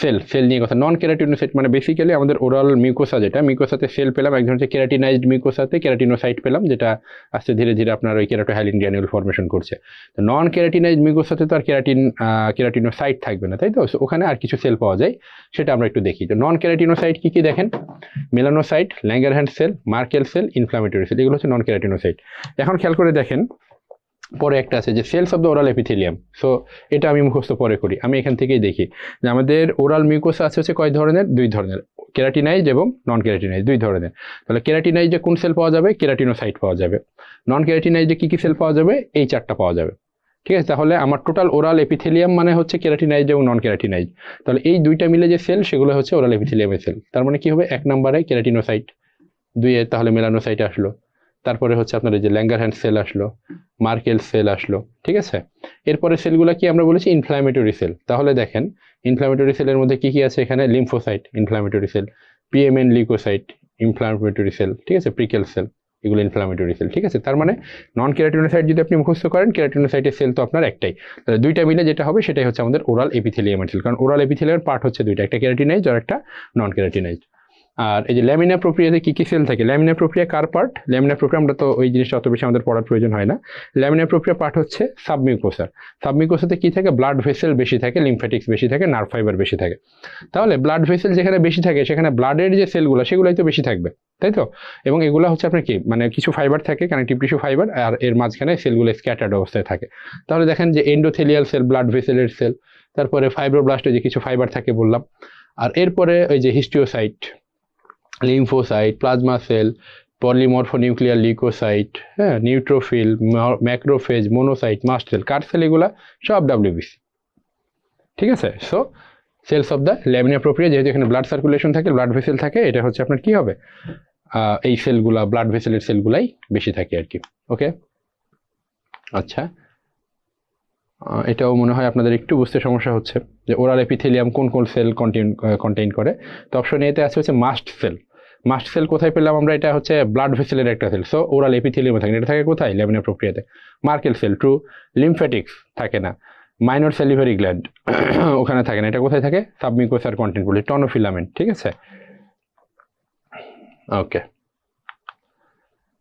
সেল নিয়ে কথা, নন কেরাটিনোসাইট, মানে বেসিক্যালি আমাদের ওরাল মিউকোসা, যেটা মিউকোসাতে সেল পেলাম, এক ধরনের কেরাটিনাইজড মিউকোসাতে কেরাটিনোসাইট পেলাম, যেটা আস্তে ধীরে ধীরে আপনার ওই কেরাটোহাইলিন গ্র্যানিউল ফর্মেশন করছে। তো নন কেরাটিনাইজড মিউকোসাতে তো আর কেরাটিনোসাইট থাকবে না, তাই তো, ওখানে আর কিছু সেল পাওয়া যায়, সেটা আমরা একটু দেখি। তো নন কেরাটিনোসাইট কি কি দেখেন, melanocyte, Langerhans cell, Merkel cell, inflammatory cell, এগুলো হচ্ছে নন কেরাটিনোসাইট। এখন খেয়াল করে দেখেন, পরে একটা আছে যে cells of the oral epithelium, so এটা আমি মুখস্থ পরে করি, আমি এখান থেকেই দেখি যে আমাদের ওরাল মিউকোসা আছে হচ্ছে কয় ধরনের, 2 ধরনের, কেরাটিনাইজ এবং নন কেরাটিনাইজ দুই ধরনের। তাহলে কেরাটিনাইজে কোন সেল পাওয়া যাবে? কেরাটিনোসাইট পাওয়া যাবে। নন কেরাটিনাইজে কী কী সেল পাওয়া যাবে? এই চারটা পাওয়া যাবে। ঠিক আছে, তাহলে আমার টোটাল ওরাল এপিথেলিয়াম মানে হচ্ছে কেরাটিনাইজ এবং নন কেরাটিনাইজ। তাহলে এই দুইটা মিলে যে সেল সেগুলো হচ্ছে ওরাল এপিথেলিয়ামের সেল। তার মানে কি হবে? 1 নম্বরে কেরাটিনোসাইট, 2-এ তাহলে মেলানোসাইট আসলো, তারপরে হচ্ছে আপনার এই যে ল্যাঙ্গারহ্যান্স সেল আসলো, মার্কেল সেল আসলো। ঠিক আছে, এরপরে সেলগুলো কি আমরা বলেছি? Inflammatory cell. তাহলে দেখেন ইনফ্ল্যামেটরি সেলের মধ্যে কি কি আছে? এখানে lymphocyte inflammatory cell, PMN leukocyte inflammatory cell, ঠিক আছে, প্রিকেল সেল, এগুলো ইনফ্ল্যামেটরি সেল। ঠিক আছে, তার মানে নন কেরাটিনোসাইট যদি আপনি মুখস্থ করেন, কেরাটিনোসাইটের সেল তো আপনার একটাই, তাহলে দুইটা মিলে যেটা হবে সেটাই হচ্ছে আমাদের ওরাল এপিথেলিয়ামের সেল। কারণ ওরাল এপিথেলিয়ামের পার্ট হচ্ছে দুইটা, একটা কেরাটিনাইজ আর একটা নন কেরাটিনাইজ। আর এই যে ল্যামিনা প্রক্রিয়াতে কি কি সেল থাকে? ল্যামিনা প্রক্রিয়া কার পার্ট? ল্যামিনা প্রক্রিয়া আমরা তো ওই জিনিসটা অত বেশি আমাদের পড়ার প্রয়োজন হয় না। ল্যামিনা প্রক্রিয়া পার্ট হচ্ছে সাবমিউকোসার। সাবমিউকোসাতে কি থাকে? ব্লাড ভেসেল বেশি থাকে, লিম্ফ্যাটিক্স বেশি থাকে, নার্ভ ফাইবার বেশি থাকে। তাহলে ব্লাড ভেসেল যেখানে বেশি থাকে সেখানে ব্লাডের যে সেলগুলো সেগুলোই তো বেশি থাকবে, তাই তো? এবং এগুলো হচ্ছে আপনার কি মানে কিছু ফাইবার থাকে, কানেকটিভ টিস্যু ফাইবার, আর এর মাঝখানে সেলগুলো স্ক্যাটার্ড অবস্থায় থাকে। তাহলে দেখেন যে এন্ডোথেলিয়াল সেল ব্লাড ভেসেলের সেল, তারপরে ফাইব্রোব্লাস্টে যে কিছু ফাইবার থাকে বললাম, আর এরপরে ওই যে histiocyte, lymphocyte, plasma cell, polymorphonuclear leukocyte, হ্যাঁ, neutrophil, macrophage, monocyte, mast cell, কার সেল? এগুলা সব ডাব্লিউবিসি। ঠিক আছে, so cells of the lamina propria, যেহেতু এখানে ব্লাড সার্কুলেশন থাকে, ব্লাড ভেসেল থাকে, এটা হচ্ছে আপনার কি হবে? এই সেলগুলা ব্লাড ভেসেলের সেলগুলাই বেশি থাকে আর কি। ওকে, আচ্ছা, এটাও মনে হয় আপনাদের একটু বুঝতে সমস্যা হচ্ছে যে ওরাল এপিথেলিয়াম কোন কোন সেল কন্টেইন করে। তো অপশন এতে আছে হচ্ছে মাস্ট সেল। মাস্ট সেল কোথায় পেলাম আমরা? এটা হচ্ছে ব্লাড ভেসেলের একটা সেল, সো ওরাল এপিথেলিয়ামে থাকে। এটা থাকে কোথায়? ল্যামিনা প্রক্রিয়াতে। Markle sell, true. লিম্ফ্যাটিক্স থাকে না। মাইনর সেলিভারি গ্ল্যান্ড ওখানে থাকে না। এটা কোথায় থাকে? সাবমিউকোসার কন্টেন্ট বলি, টনোফিলামেন্ট। ঠিক আছে, ওকে।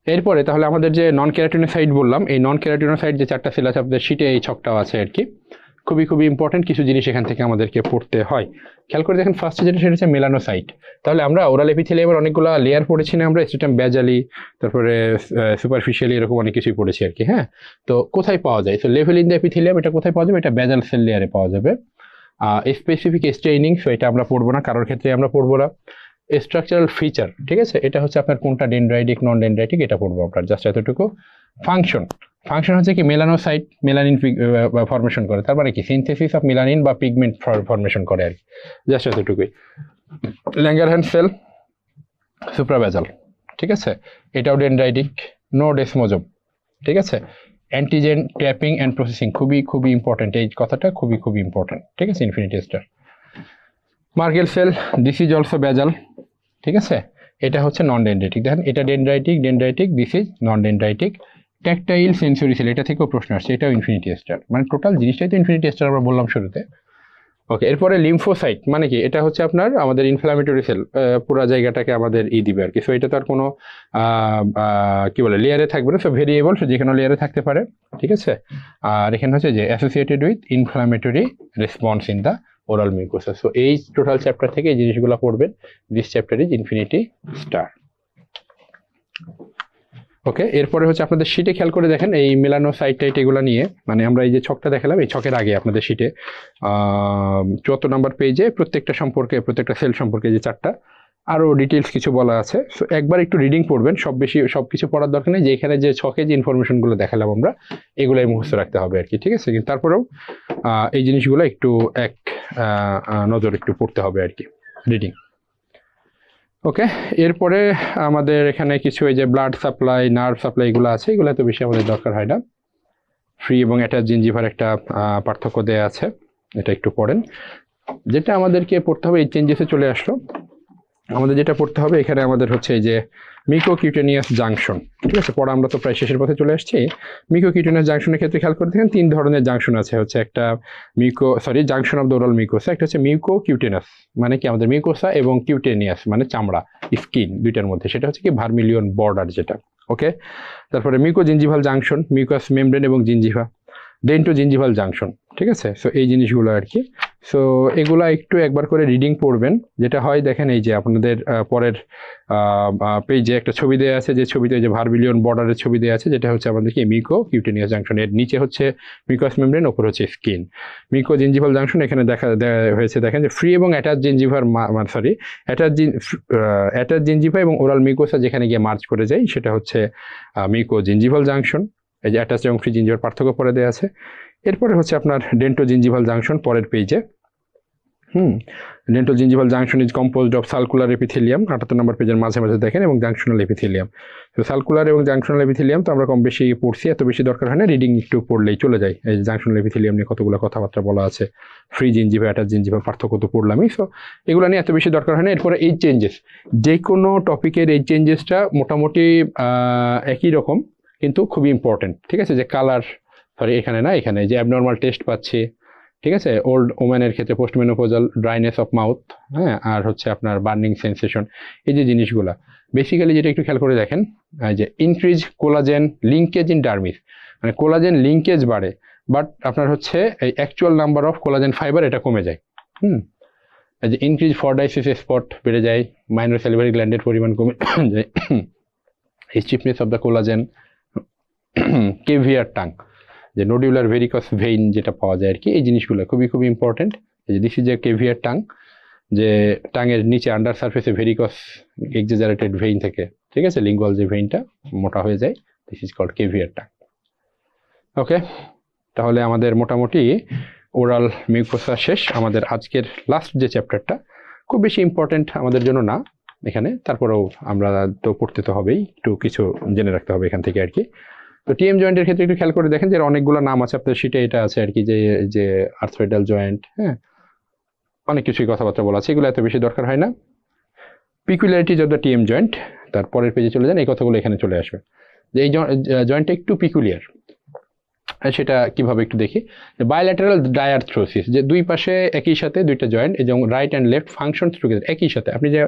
এরপরে তাহলে আমাদের যে নন কেরাটিনোসাইট বললাম, এই নন কেরাটিনোসাইট যে চারটা সেল আছে আপনাদের শিটে, এই ছকটাও আছে আর কি। খুবই খুবই ইম্পর্টেন্ট কিছু জিনিস এখান থেকে আমাদেরকে পড়তে হয়। খেয়াল করে দেখেন, ফার্স্টে যেটা সেটা হচ্ছে মেলানোসাইট। তাহলে আমরা ওরাল এপিথেলিয়ামের অনেকগুলো লেয়ার পড়েছি না আমরা? স্টেটাম বেজালি, তারপরে সুপারফিশিয়ালি, এরকম অনেক কিছুই পড়েছি আর কি। হ্যাঁ, তো কোথায় পাওয়া যায়? তো লেভেল ইন দ্য এপিথেলিয়াম, এটা কোথায় পাওয়া যাবে? এটা বেজাল সেল লেয়ারে পাওয়া যাবে। স্পেসিফিক স্টেইনিং, সো এটা আমরা পড়বো না, কারোর ক্ষেত্রে আমরা পড়বো না। স্ট্রাকচারাল ফিচার, ঠিক আছে, এটা হচ্ছে আপনার কোনটা ডেনড্রাইটিক নন ডেনড্রাইটিক এটা পড়বো আমরা, জাস্ট এতটুকু। ফাংশন, ফাংশন হচ্ছে কি? মেলানোসাইট মেলানিন ফরমেশন করে, তার মানে কি? সিনথেসিস অফ মেলানিন বা পিগমেন্ট ফরমেশন করে আর কি, জাস্ট এতটুকুই। ল্যাঙ্গারহ্যান্স সেল, সুপ্রাবেজাল, ঠিক আছে, এটাও ডেনড্রাইটিক। নো ডেসমোজোম, ঠিক আছে। অ্যান্টিজেন ট্যাপিং অ্যান্ড প্রসেসিং, খুবই খুবই ইম্পর্টেন্ট এই কথাটা, খুবই খুবই ইম্পর্টেন্ট, ঠিক আছে। Infinity star. Merkel cell, this is also basal, ঠিক আছে, এটা হচ্ছে নন ডেনড্রাইটিক। দেখেন এটা dendritic, dendritic, this is non dendritic. Tactile sensory cell, এটা থেকেও প্রশ্ন আসছে, এটাও ইনফিনিটি স্টার, মানে টোটাল জিনিসটাই তো ইনফিনিটি স্টার আমরা বললাম শুরুতে। ওকে, এরপরে লিম্ফোসাইট মানে কি? এটা হচ্ছে আপনার আমাদের ইনফ্ল্যামেটরি সেল, পুরো জায়গাটাকে আমাদের দিবে আর কি। সো এটা তো আর কোনো কি বলে লেয়ারে থাকবে না, সো ভেরিয়েবল, সো যে কোনো লেয়ারে থাকতে পারে, ঠিক আছে। আর এখানে হচ্ছে যে associated with inflammatory response in the oral mucosa. So এই টোটাল চ্যাপ্টার থেকে এই জিনিসগুলো পড়বেন। This chapter is infinity star. Okay, এরপরে হচ্ছে আপনাদের শিটে খেয়াল করে দেখেন এই মেলানোসাইট টাইট এগুলো নিয়ে, মানে আমরা এই যে ছকটা দেখালাম, এই ছকের আগে আপনাদের শিটে 74 নম্বর পেজে প্রত্যেকটা সম্পর্কে, প্রত্যেকটা সেল সম্পর্কে যে চারটা আরও ডিটেলস কিছু বলা আছে। সো একবার একটু রিডিং পড়বেন, সব কিছু পড়ার দরকার নেই, যে এখানে যে ছকে যে ইনফরমেশনগুলো দেখালাম আমরা এগুলোই মুখস্থ রাখতে হবে আর কি, ঠিক আছে। কিন্তু তারপরেও এই জিনিসগুলো একটু এক নজর একটু পড়তে হবে আর কি, রিডিং। ওকে, এরপরে আমাদের এখানে কিছু এই যে ব্লাড সাপ্লাই, নার্ভ সাপ্লাই এগুলো আছে, এগুলো এত বেশি আমাদের দরকার হয় না। ফ্রি এবং অ্যাটাচ জিঞ্জিভার একটা পার্থক্য দেয়া আছে, এটা একটু পড়েন। যেটা আমাদেরকে পড়তে হবে, এই চেঞ্জেসে চলে আসলো, আমাদের যেটা পড়তে হবে এখানে আমাদের হচ্ছে এই যে মিউকোকিউটেনিয়াস জাংশন, ঠিক আছে। পড়া আমরা তো প্রায় শেষের পথে চলে আসছি। মিউকোকিউটেনিয়াস জাংশনের ক্ষেত্রে খেয়াল করে দেখেন 3 ধরনের জাংশন আছে, হচ্ছে একটা junction of the oral mucosa, একটা হচ্ছে মিউকোকিউটেনাস মানে কি আমাদের মিউকোসা, এবং কিউটেনিয়াস মানে চামড়া, স্কিন, দুইটার মধ্যে, সেটা হচ্ছে কি ভার্মিলিয়ন বর্ডার যেটা। ওকে, তারপরে মিউকোজিঞ্জিভাল জাংশন, মিউকাস মেমব্রেন এবং জিঞ্জিভা, ডেন্টো জিঞ্জিভাল জাংশন, ঠিক আছে। সো এই জিনিসগুলো আর কি। সো এগুলা একটু একবার করে রিডিং পড়বেন। যেটা হয় দেখেন, এই যে আপনাদের পরের পেজে একটা ছবি দেওয়া আছে, যে ছবিতে যে ভার্বিলিয়ন বর্ডারের ছবি দেওয়া আছে, যেটা হচ্ছে আমাদেরকে মিকো কিউটেনিয়াস জাংশন। এর নিচে হচ্ছে মিকোয়াস মেমব্রেন, ওপর হচ্ছে স্কিন। মিকো জিঞ্জিভাল জাংশন এখানে দেখা হয়েছে, দেখেন যে ফ্রি এবং অ্যাটাচ জিঞ্জিভার সরি অ্যাটাচ জিঞ্জিভা এবং ওরাল মিকোসা যেখানে গিয়ে মার্চ করে যায়, সেটা হচ্ছে মিকো জিঞ্জিভাল জাংশন। এই যে অ্যাটাচ এবং ফ্রি জিঞ্জিভার পার্থক্য পরে দেওয়া আছে। এরপরে হচ্ছে আপনার ডেন্টো জিঞ্জিভাল জাংশন পরের পেজে। Dento gingival junction is composed of circular epithelium, 78 নম্বর পেজের মাঝে মাঝে দেখেন, এবং জাংশনাল এপিথেলিয়াম। তো সার্কুলার এবং জাংশনাল এপিথেলিয়াম তো আমরা কম বেশি পড়ছি, এত বেশি দরকার হয় না, রিডিং একটু পড়লেই চলে যায়। এই জাংশনাল এপিথেলিয়াম নিয়ে কতগুলো কথাবার্তা বলা আছে, ফ্রি জিঞ্জিভা অ্যাটাচ জিঞ্জিভা পার্থক্য তো পড়লামই। সো এগুলো নিয়ে এত বেশি দরকার হয় না। এরপরে এই চেঞ্জেস, যে কোনো টপিকের এই চেঞ্জেসটা মোটামুটি একই রকম, কিন্তু খুবই ইম্পর্টেন্ট। ঠিক আছে, যে কালার, সরি এখানে না, এখানে যে অ্যাবনর্মাল টেস্ট পাচ্ছি, ঠিক আছে, ওল্ড ওম্যানের ক্ষেত্রে পোস্টমেনোপোজাল ড্রাইনেস অফ মাউথ, হ্যাঁ, আর হচ্ছে আপনার বার্নিং সেন্সেশন, এই যে জিনিসগুলা বেসিক্যালি যেটা একটু খেয়াল করে দেখেন, যে increase collagen linkage in dermis, মানে কোলাজেন লিঙ্কেজ বাড়ে, বাট আপনার হচ্ছে এই actual number of collagen fibre এটা কমে যায়। এই যে ইনক্রিজ ফরডাইসিস স্পট বেড়ে যায়, মাইনর স্যালিভারি গ্ল্যান্ডের পরিমাণ কমে যায়, stiffness of the collagen, caviar tongue, যে নোডিউলার ভেরিকস ভেইন যেটা পাওয়া যায় আর কি, এই জিনিসগুলো খুবই খুবই ইম্পর্টেন্ট। যে দিস ইজ এ কেভিয়ার টাং, যে টাঙের নিচে আন্ডার সারফেসে ভেরিকস এক্সাজারেটেড ভেইন থেকে, ঠিক আছে, লিঙ্গুয়াল যে ভেইনটা মোটা হয়ে যায়, দিস ইজ কল্ড কেভিয়ার টাং। ওকে, তাহলে আমাদের মোটামুটি ওরাল মিউকোসা শেষ। আমাদের আজকের লাস্ট যে চ্যাপ্টারটা খুব বেশি ইম্পর্টেন্ট আমাদের জন্য না এখানে, তারপরেও আমরা তো পড়তে তো হবেই, একটু কিছু জেনে রাখতে হবে এখান থেকে আর কি। তো টিএম জয়েন্টের ক্ষেত্রে একটু খেয়াল করে দেখেন যে অনেকগুলো নাম আছে আপনার শিটে, এটা আছে আর কি, যে আর্থ্রয়েডাল জয়েন্ট, হ্যাঁ, অনেক কিছুই কথাবার্তা বলা আছে, এগুলো এত বেশি দরকার হয় না। পিকুলারিটিজ অফ দ্য টিএম জয়েন্ট, তারপরের পেজে চলে যান, এই কথাগুলো এখানে চলে আসবে, যে এই জয়েন্টটা একটু পিকুলিয়ার। সেটা কিভাবে একটু দেখি, যে বায়োল্যাটারাল ডায়ারথ্রোসিস, যে দুই পাশে একই সাথে দুইটা জয়েন্ট, এবং right and left function together, একই সাথে আপনি যে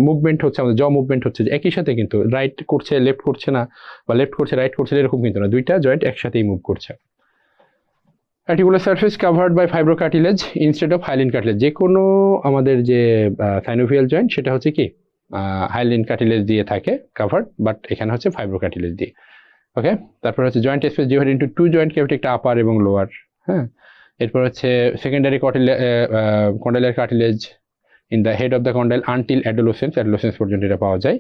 মুভমেন্ট হচ্ছে আমাদের জ মুভমেন্ট হচ্ছে, যে একই সাথে, কিন্তু রাইট করছে লেফট করছে না, বা লেফট করছে রাইট করছে, এরকম কিন্তু না, দুইটা জয়েন্ট একসাথেই মুভ করছে। Articular surface covered by fibrocartilage instead of hyaline cartilage, যে কোনো আমাদের যে সাইনোভিয়াল জয়েন্ট সেটা হচ্ছে কি হাইলিন কার্টিলেজ দিয়ে থাকে কাভার্ড, বাট এখানে হচ্ছে ফাইব্রোকার্টিলেজ দিয়ে। ওকে, তারপর হচ্ছে joint space divide into two joint cavity, একটা আপার এবং লোয়ার, হ্যাঁ। এরপর হচ্ছে secondary condylar cartilage in the head of the condyle until adolescence পর্যন্ত এটা পাওয়া যায়।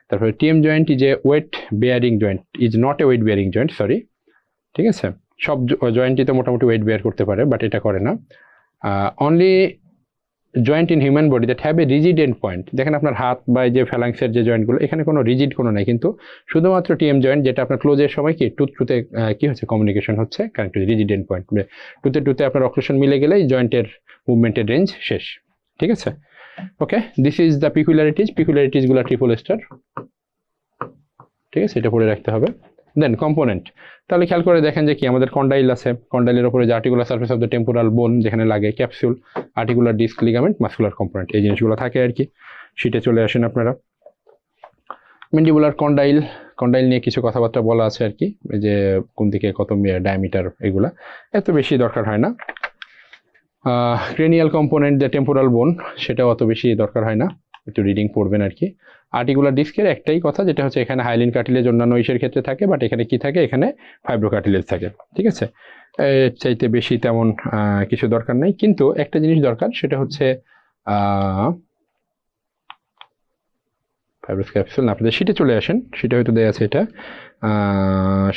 তারপরে TM joint is a weight bearing joint, is not a weight bearing joint, sorry, ঠিক আছে, সব জয়েন্টই তো মোটামুটি ওয়েট বেয়ার করতে পারে, বাট এটা করে না। Only joint in human body that have a rigid end point, দেখেন আপনার হাত বা যে ফ্যালাংসের যে জয়েন্টগুলো, এখানে কোনো রিজিড কোনো নাই, কিন্তু শুধুমাত্র টিএম জয়েন্ট, যেটা আপনার ক্লোজের সময় কি টুথে কি হচ্ছে, কমিউনিকেশন হচ্ছে কানেক্টেড রিজিড এন্ড পয়েন্ট, টুথে আপনার অক্লুশন মিলে গেলেই জয়েন্টের মুভমেন্টের রেঞ্জ শেষ, ঠিক আছে। ওকে, দিস ইজ দ্য পিকুলারিটিজগুলো ট্রিপল স্টার, ঠিক আছে, এটা পড়ে রাখতে হবে। দেন কম্পোনেন্ট, তাহলে খেয়াল করে দেখেন যে কি আমাদের কন্ডাইল আছে, কন্ডাইলের উপরে যে articular surface of the temporal bone যেখানে লাগে, capsule, articular disc, ligament, muscular component, এই জিনিসগুলো থাকে আর কি। শিটে চলে আসেন আপনারা। ম্যান্ডিবুলার কন্ডাইল নিয়ে কিছু কথাবার্তা বলা আছে আর কি, যে কোন দিকে কত ডায়ামিটার, এগুলা এত বেশি দরকার হয় না। ক্রেনিয়াল কম্পোনেন্ট, দ্য টেম্পোরাল বোন, সেটাও অত বেশি দরকার হয় না, একটু রিডিং পড়বেন আর কি। আর্টিকুলার ডিস্কের একটাই কথা, যেটা হচ্ছে এখানে হাইলিন কার্টিলেজ অন্যান্য ইসের ক্ষেত্রে থাকে, বাট এখানে কি থাকে, এখানে ফাইব্রো কার্টিলেজ থাকে, ঠিক আছে। চাইতে বেশি তেমন কিছু দরকার নেই, কিন্তু একটা জিনিস দরকার, সেটা হচ্ছে ফাইব্রাস ক্যাপসুল না, আপনাদের শিটে চলে আসেন, শিটে হয়তো দেওয়া আছে এটা,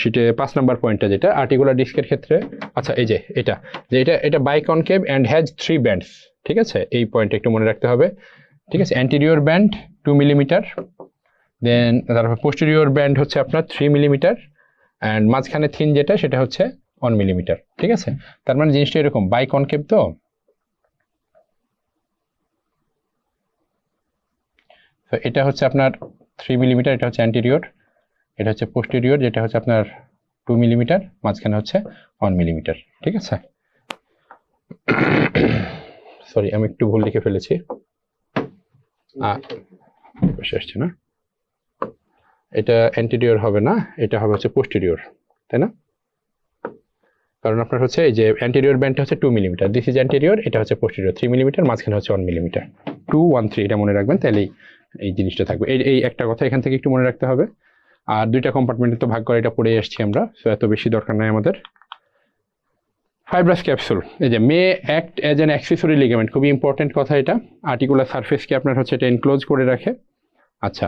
শিটে 5 নাম্বার পয়েন্টটা, যেটা আর্টিকুলার ডিস্কের ক্ষেত্রে, আচ্ছা এই যে এটা বাইকনকেভ অ্যান্ড হ্যাজ 3 ব্যান্ডস, ঠিক আছে, এই পয়েন্টটা একটু মনে রাখতে হবে, ঠিক আছে। অ্যান্টেরিয়র ব্যান্ড 2 মিলিমিটার, দেন তারপর পোস্টেরিয়র ব্যান্ড হচ্ছে আপনার 3 মিলিমিটার, অ্যান্ড মাঝখানে থিন যেটা সেটা হচ্ছে 1 মিলিমিটার, ঠিক আছে। তার মানে জিনিসটা এরকম বাইকনকেভ, তো এটা হচ্ছে আপনার 3 মিলিমিটার, এটা হচ্ছে অ্যান্টেরিয়র, এটা হচ্ছে পোস্টেরিয়র, যেটা হচ্ছে আপনার 2 মিলিমিটার, মাঝখানে হচ্ছে 1 মিলিমিটার, ঠিক আছে। সরি, আমি একটু ভুল লিখে ফেলেছি, আসছে না, এটা অ্যান্টেরিয়র হবে না, এটা হবে হচ্ছে পোস্টেরিয়র, তাই না। কারণ আপনার হচ্ছে এই যে অ্যান্টেরিয়র ব্যান্ডটা হচ্ছে 2 মিলিমিটার, দিস ইজ অ্যান্টেরিয়র, এটা হচ্ছে পোস্টেরিয়র 3 মিলিমিটার, মাঝখানে হচ্ছে 1 মিলিমিটার, 2 1 3, এটা মনে রাখবেন, তাহলেই এই জিনিসটা থাকবে। এই একটা কথা এখান থেকে একটু মনে রাখতে হবে। আর দুইটা কম্পার্টমেন্টে তো ভাগ করে এটা পড়ে এসেছি আমরা, সো এত বেশি দরকার নাই আমাদের। ফাইব্রাস ক্যাপসুল, এই যে may act as an accessory ligament, খুবই ইম্পর্টেন্ট কথা এটা। আর্টিকুলার সারফেসকে আপনার হচ্ছে এটা এনক্লোজ করে রাখে। আচ্ছা,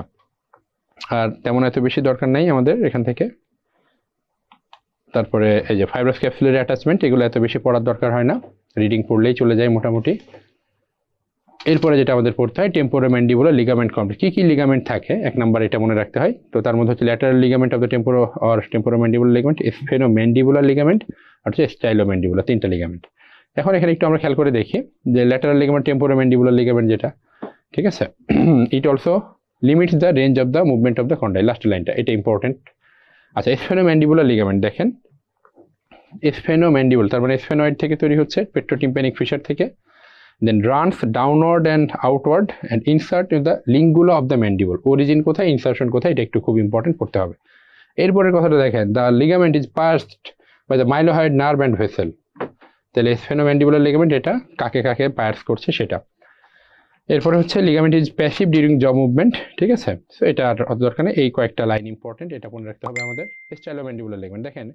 আর তেমন এত বেশি দরকার নাই আমাদের এখান থেকে। তারপরে এই যে ফাইব্রাস ক্যাপসুলের অ্যাটাচমেন্ট, এগুলো এত বেশি পড়ার দরকার হয় না, রিডিং পড়লেই চলে যায় মোটামুটি। এরপরে যেটা আমাদের পড়তে হয় টেম্পোরোম্যান্ডিবুলার লিগামেন্ট কমপ্লেক্স, কি কি লিগামেন্ট থাকে এক নাম্বার এটা মনে রাখতে হয়। তো তার মধ্যে হচ্ছে lateral ligament of the temporomandibular ligament, sphenomandibular ligament আর হচ্ছে স্টাইলোম্যান্ডিবুলার, তিনটা লিগামেন্ট। এখন এখানে একটু আমরা খেয়াল করে দেখি যে ল্যাটারাল লিগামেন্ট টেম্পোরোম্যান্ডিবুলার লিগামেন্ট যেটা, ঠিক আছে, it also limits the range of the movement of the condyle, last লাইনটা এটা ইম্পর্টেন্ট। আচ্ছা, স্ফেনোম্যান্ডিবুলার লিগামেন্ট দেখেন, স্ফেনোম্যান্ডিবুল তার মানে স্ফেনয়েড থেকে তৈরি হচ্ছে, পেট্রোটিম্প্যানিক ফিশার থেকে, then runs downward and outward and insert in the lingula of the mandible, origin কোথায়, ইনসারশন কোথায়, এটা একটু খুব ইম্পর্টেন্ট পড়তে হবে। এরপরের কথাটা দেখেন, the ligament is passed by the mylohyoid nerve and vessel, তাহলে স্ফেনোম্যান্ডিবুলার লিগামেন্ট এটা কাকে কাকে পায়ার্স করছে সেটা। এরপরে হচ্ছে লিগামেন্ট ইজ প্যাসিভ ডিউরিং জ মুভমেন্ট, ঠিক আছে, সো এটা আর অত দরকার নেই, এই কয়েকটা লাইন ইম্পর্টেন্ট, এটা মনে রাখতে হবে আমাদের। স্টাইলোম্যান্ডিবুলার লিগামেন্ট দেখেন,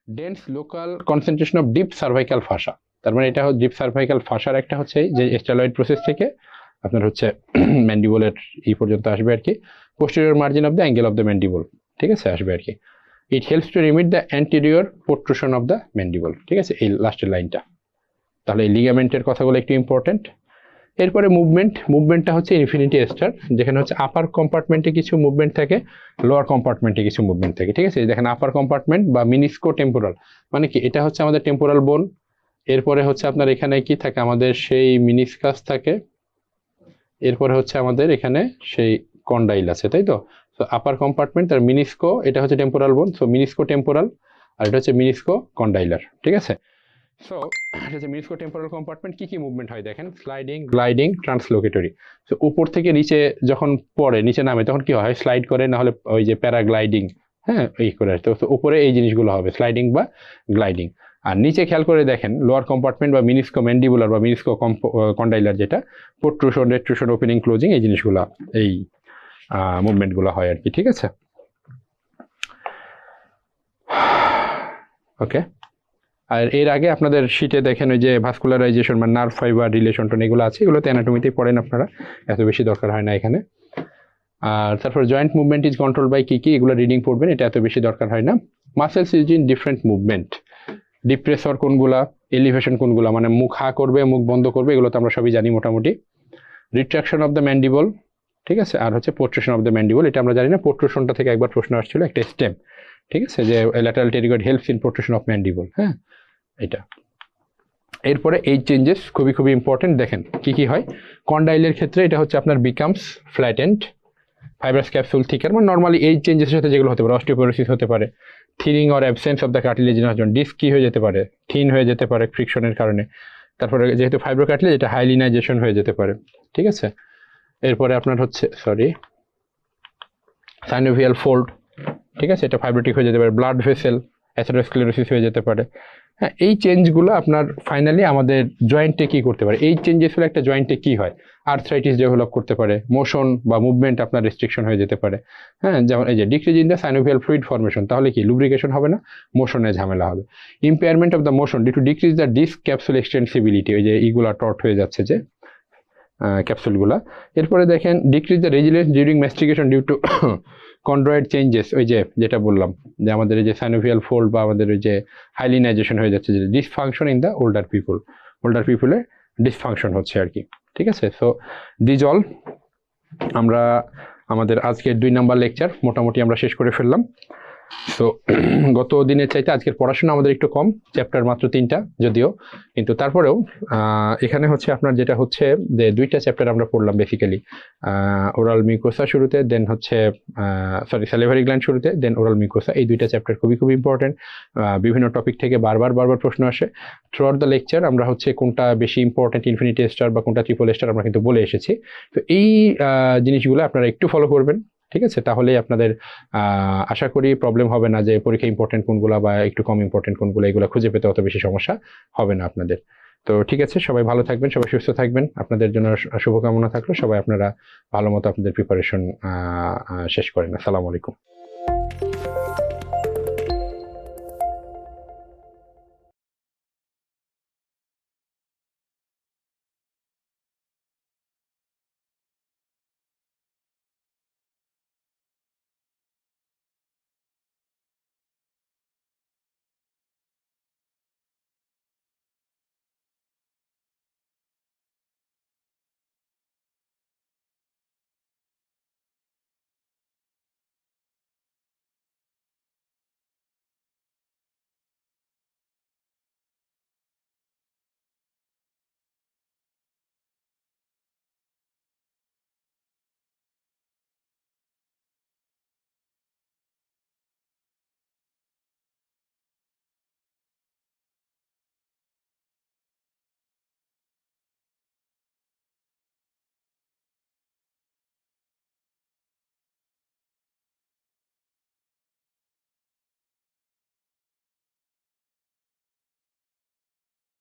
dense local concentration of deep cervical fascia, তার মানে এটা ডিপ সার্ভাইকাল ফাসার একটা হচ্ছে যে স্টাইলয়েড প্রসেস থেকে আপনার হচ্ছে ম্যান্ডিবলের এই পর্যন্ত আসবে আর কি, posterior margin of the angle of the mandible, ঠিক আছে, আসবে আর কি। It helps to remit the anterior protrusion of the mandible, ঠিক আছে, এই লাস্টের লাইনটা। তাহলে এই লিগামেন্টের কথাগুলো একটু ইম্পর্টেন্ট। এরপরে মুভমেন্টটা হচ্ছে ইনফিনিটি এস্টার, যেখানে হচ্ছে আপার কম্পার্টমেন্টে কিছু মুভমেন্ট থাকে, লোয়ার কম্পার্টমেন্টে কিছু মুভমেন্ট থাকে, ঠিক আছে। দেখেন আপার কম্পার্টমেন্ট বা মিনিস্কো টেম্পোরাল, মানে কি এটা হচ্ছে আমাদের টেম্পোরাল বোন, এরপরে হচ্ছে আপনার এখানে কি থাকে আমাদের সেই মিনিসকাস থাকে, এরপরে হচ্ছে আমাদের এখানে সেই কন্ডাইল আছে, তাই তো। তো আপার কম্পার্টমেন্ট আর মিনিস্কো, এটা হচ্ছে টেম্পোরাল বোন, সো মিনিস্কো টেম্পোরাল, আর এটা হচ্ছে মিনিস্কো কন্ডাইলার, ঠিক আছে। সো এটা হচ্ছে মিনিস্কো টেম্পোরাল কম্পার্টমেন্ট, কি কি মুভমেন্ট হয় দেখেন, স্লাইডিং, গ্লাইডিং, ট্রান্সলোকেটরি। তো উপর থেকে নিচে যখন পড়ে, নিচে নামে, তখন কি হয়, স্লাইড করে, না হলে ওই যে প্যারাগ্লাইডিং, হ্যাঁ এই করে। তো উপরে এই জিনিসগুলো হবে স্লাইডিং বা গ্লাইডিং, আর নিচে খেয়াল করে দেখেন লোয়ার কম্পার্টমেন্ট বা মিনিস্কো ম্যান্ডিবুলার বা মিনিস্কো কন্ডাইলার, যেটা প্রোট্রুশন, রেট্রুশন, ওপেনিং, ক্লোজিং, এই জিনিসগুলো, এই মুভমেন্টগুলো হয় আর কি, ঠিক আছে। ওকে, আর এর আগে আপনাদের শীটে দেখেন ওই যে ভাস্কুলারাইজেশন বা নার্ভ ফাইবার রিলেশন টোন এগুলো আছে, এগুলোতে অ্যানাটমিতেই পড়েন আপনারা, এত বেশি দরকার হয় না এখানে। আর তারপর joint movement is control by কি কি, এগুলো রিডিং পড়বেন, এটা এত বেশি দরকার হয় না। Muscles is in different movement, depressor কোনগুলা, এলিভেশন কোনগুলা, মানে মুখ হা করবে, মুখ বন্ধ করবে, এগুলো তো আমরা সবই জানি মোটামুটি। রিট্রাকশন অফ দ্য ম্যান্ডিবল, ঠিক আছে, আর হচ্ছে প্রোট্রুশন অফ দ্য ম্যান্ডিবল, এটা আমরা জানি না, প্রোট্রুশনটা থেকে একবার প্রশ্ন আসছিল, একটা স্টেম, ঠিক আছে, যে lateral pterygoid helps in protrusion of mandible, হ্যাঁ এটা। এরপরে এই চেঞ্জেস খুবই খুবই ইম্পর্টেন্ট, দেখেন কি কি হয় কন্ডাইলের ক্ষেত্রে, এটা হচ্ছে আপনার বিকামস ফ্ল্যাটেন্ড, ফাইব্রাস ক্যাপসুল থিকার, মানে নর্মালি এই চেঞ্জেসের সাথে যেগুলো হতে পারে, অস্টিওপোরোসিস হতে পারে, thinning or absence of the cartilaginous joint, disc কি হয়ে যেতে পারে, থিন হয়ে যেতে পারে ফ্রিকশনের কারণে, তারপরে যেহেতু ফাইব্রোকার্টিলেজ এটা হাইলিনাইজেশন হয়ে যেতে পারে, ঠিক আছে। এরপরে আপনার হচ্ছে সাইনোভিয়াল ফোল্ড, ঠিক আছে, এটা ফাইব্রোটিক হয়ে যেতে পারে, ব্লাড ভেসেল অ্যাথেরোস্ক্লেরোসিস হয়ে যেতে পারে, হ্যাঁ। এই চেঞ্জগুলো আপনার ফাইনালি আমাদের জয়েন্টে কি করতে পারে, এই চেঞ্জেসগুলো একটা জয়েন্টে কি হয়, আর্থ্রাইটিস ডেভেলপ করতে পারে, মোশন বা মুভমেন্ট আপনার রেস্ট্রিকশন হয়ে যেতে পারে, হ্যাঁ, যেমন এই যে decrease in the synovial fluid formation, তাহলে কি লুব্রিকেশন হবে না, মোশনে ঝামেলা হবে। Impairment of the motion due to decrease the disc capsule extensibility, ওই যে ইগুলা টর্ট হয়ে যাচ্ছে যে ক্যাপসুলগুলা। এরপরে দেখেন decrease the resilience during mastication due to chondroid changes, ওই যে যেটা বললাম যে আমাদের এই যে সাইনোভিয়াল ফোল্ড বা আমাদের ওই যে হাইলিনাইজেশন হয়ে যাচ্ছে, যে ডিসফাংশন ইন দ্য ওল্ডার পিপুলে ডিসফাংশন হচ্ছে আর কি, ঠিক আছে। সো দিজ অল আমরা আমাদের আজকের 2 নাম্বার লেকচার মোটামুটি আমরা শেষ করে ফেললাম। সো গত দিনের চাইতে আজকের পড়াশোনা আমাদের একটু কম, চ্যাপ্টার মাত্র 3টা যদিও, কিন্তু তারপরেও এখানে হচ্ছে আপনার যেটা হচ্ছে যে 2টা চ্যাপ্টার আমরা পড়লাম বেসিক্যালি, ওরাল মিউকোসা শুরুতে, দেন হচ্ছে স্যালিভারি গ্ল্যান্ড শুরুতে, দেন ওরাল মিউকোসা, এই 2টা চ্যাপ্টার খুবই খুব ইম্পর্টেন্ট। বিভিন্ন টপিক থেকে বারবার প্রশ্ন আসে থ্রু আউট দ্য লেকচার, আমরা হচ্ছে কোনটা বেশি ইম্পর্টেন্ট, ইনফিনিটি স্টার বা কোনটা ট্রিপল স্টার আমরা কিন্তু বলে এসেছি। তো এই জিনিসগুলো আপনারা একটু ফলো করবেন, ঠিক আছে? তাহলেই আপনাদের আশা করি প্রবলেম হবে না যে পরীক্ষা ইম্পর্টেন্ট কোনগুলা বা একটু কম ইম্পর্টেন্ট কোনগুলো, এগুলো খুঁজে পেতে অত বেশি সমস্যা হবে না আপনাদের। তো ঠিক আছে, সবাই ভালো থাকবেন, সবাই সুস্থ থাকবেন, আপনাদের জন্য শুভকামনা থাকলো। সবাই আপনারা ভালো মতো আপনাদের প্রিপারেশন শেষ করেন। আসসালামু আলাইকুম।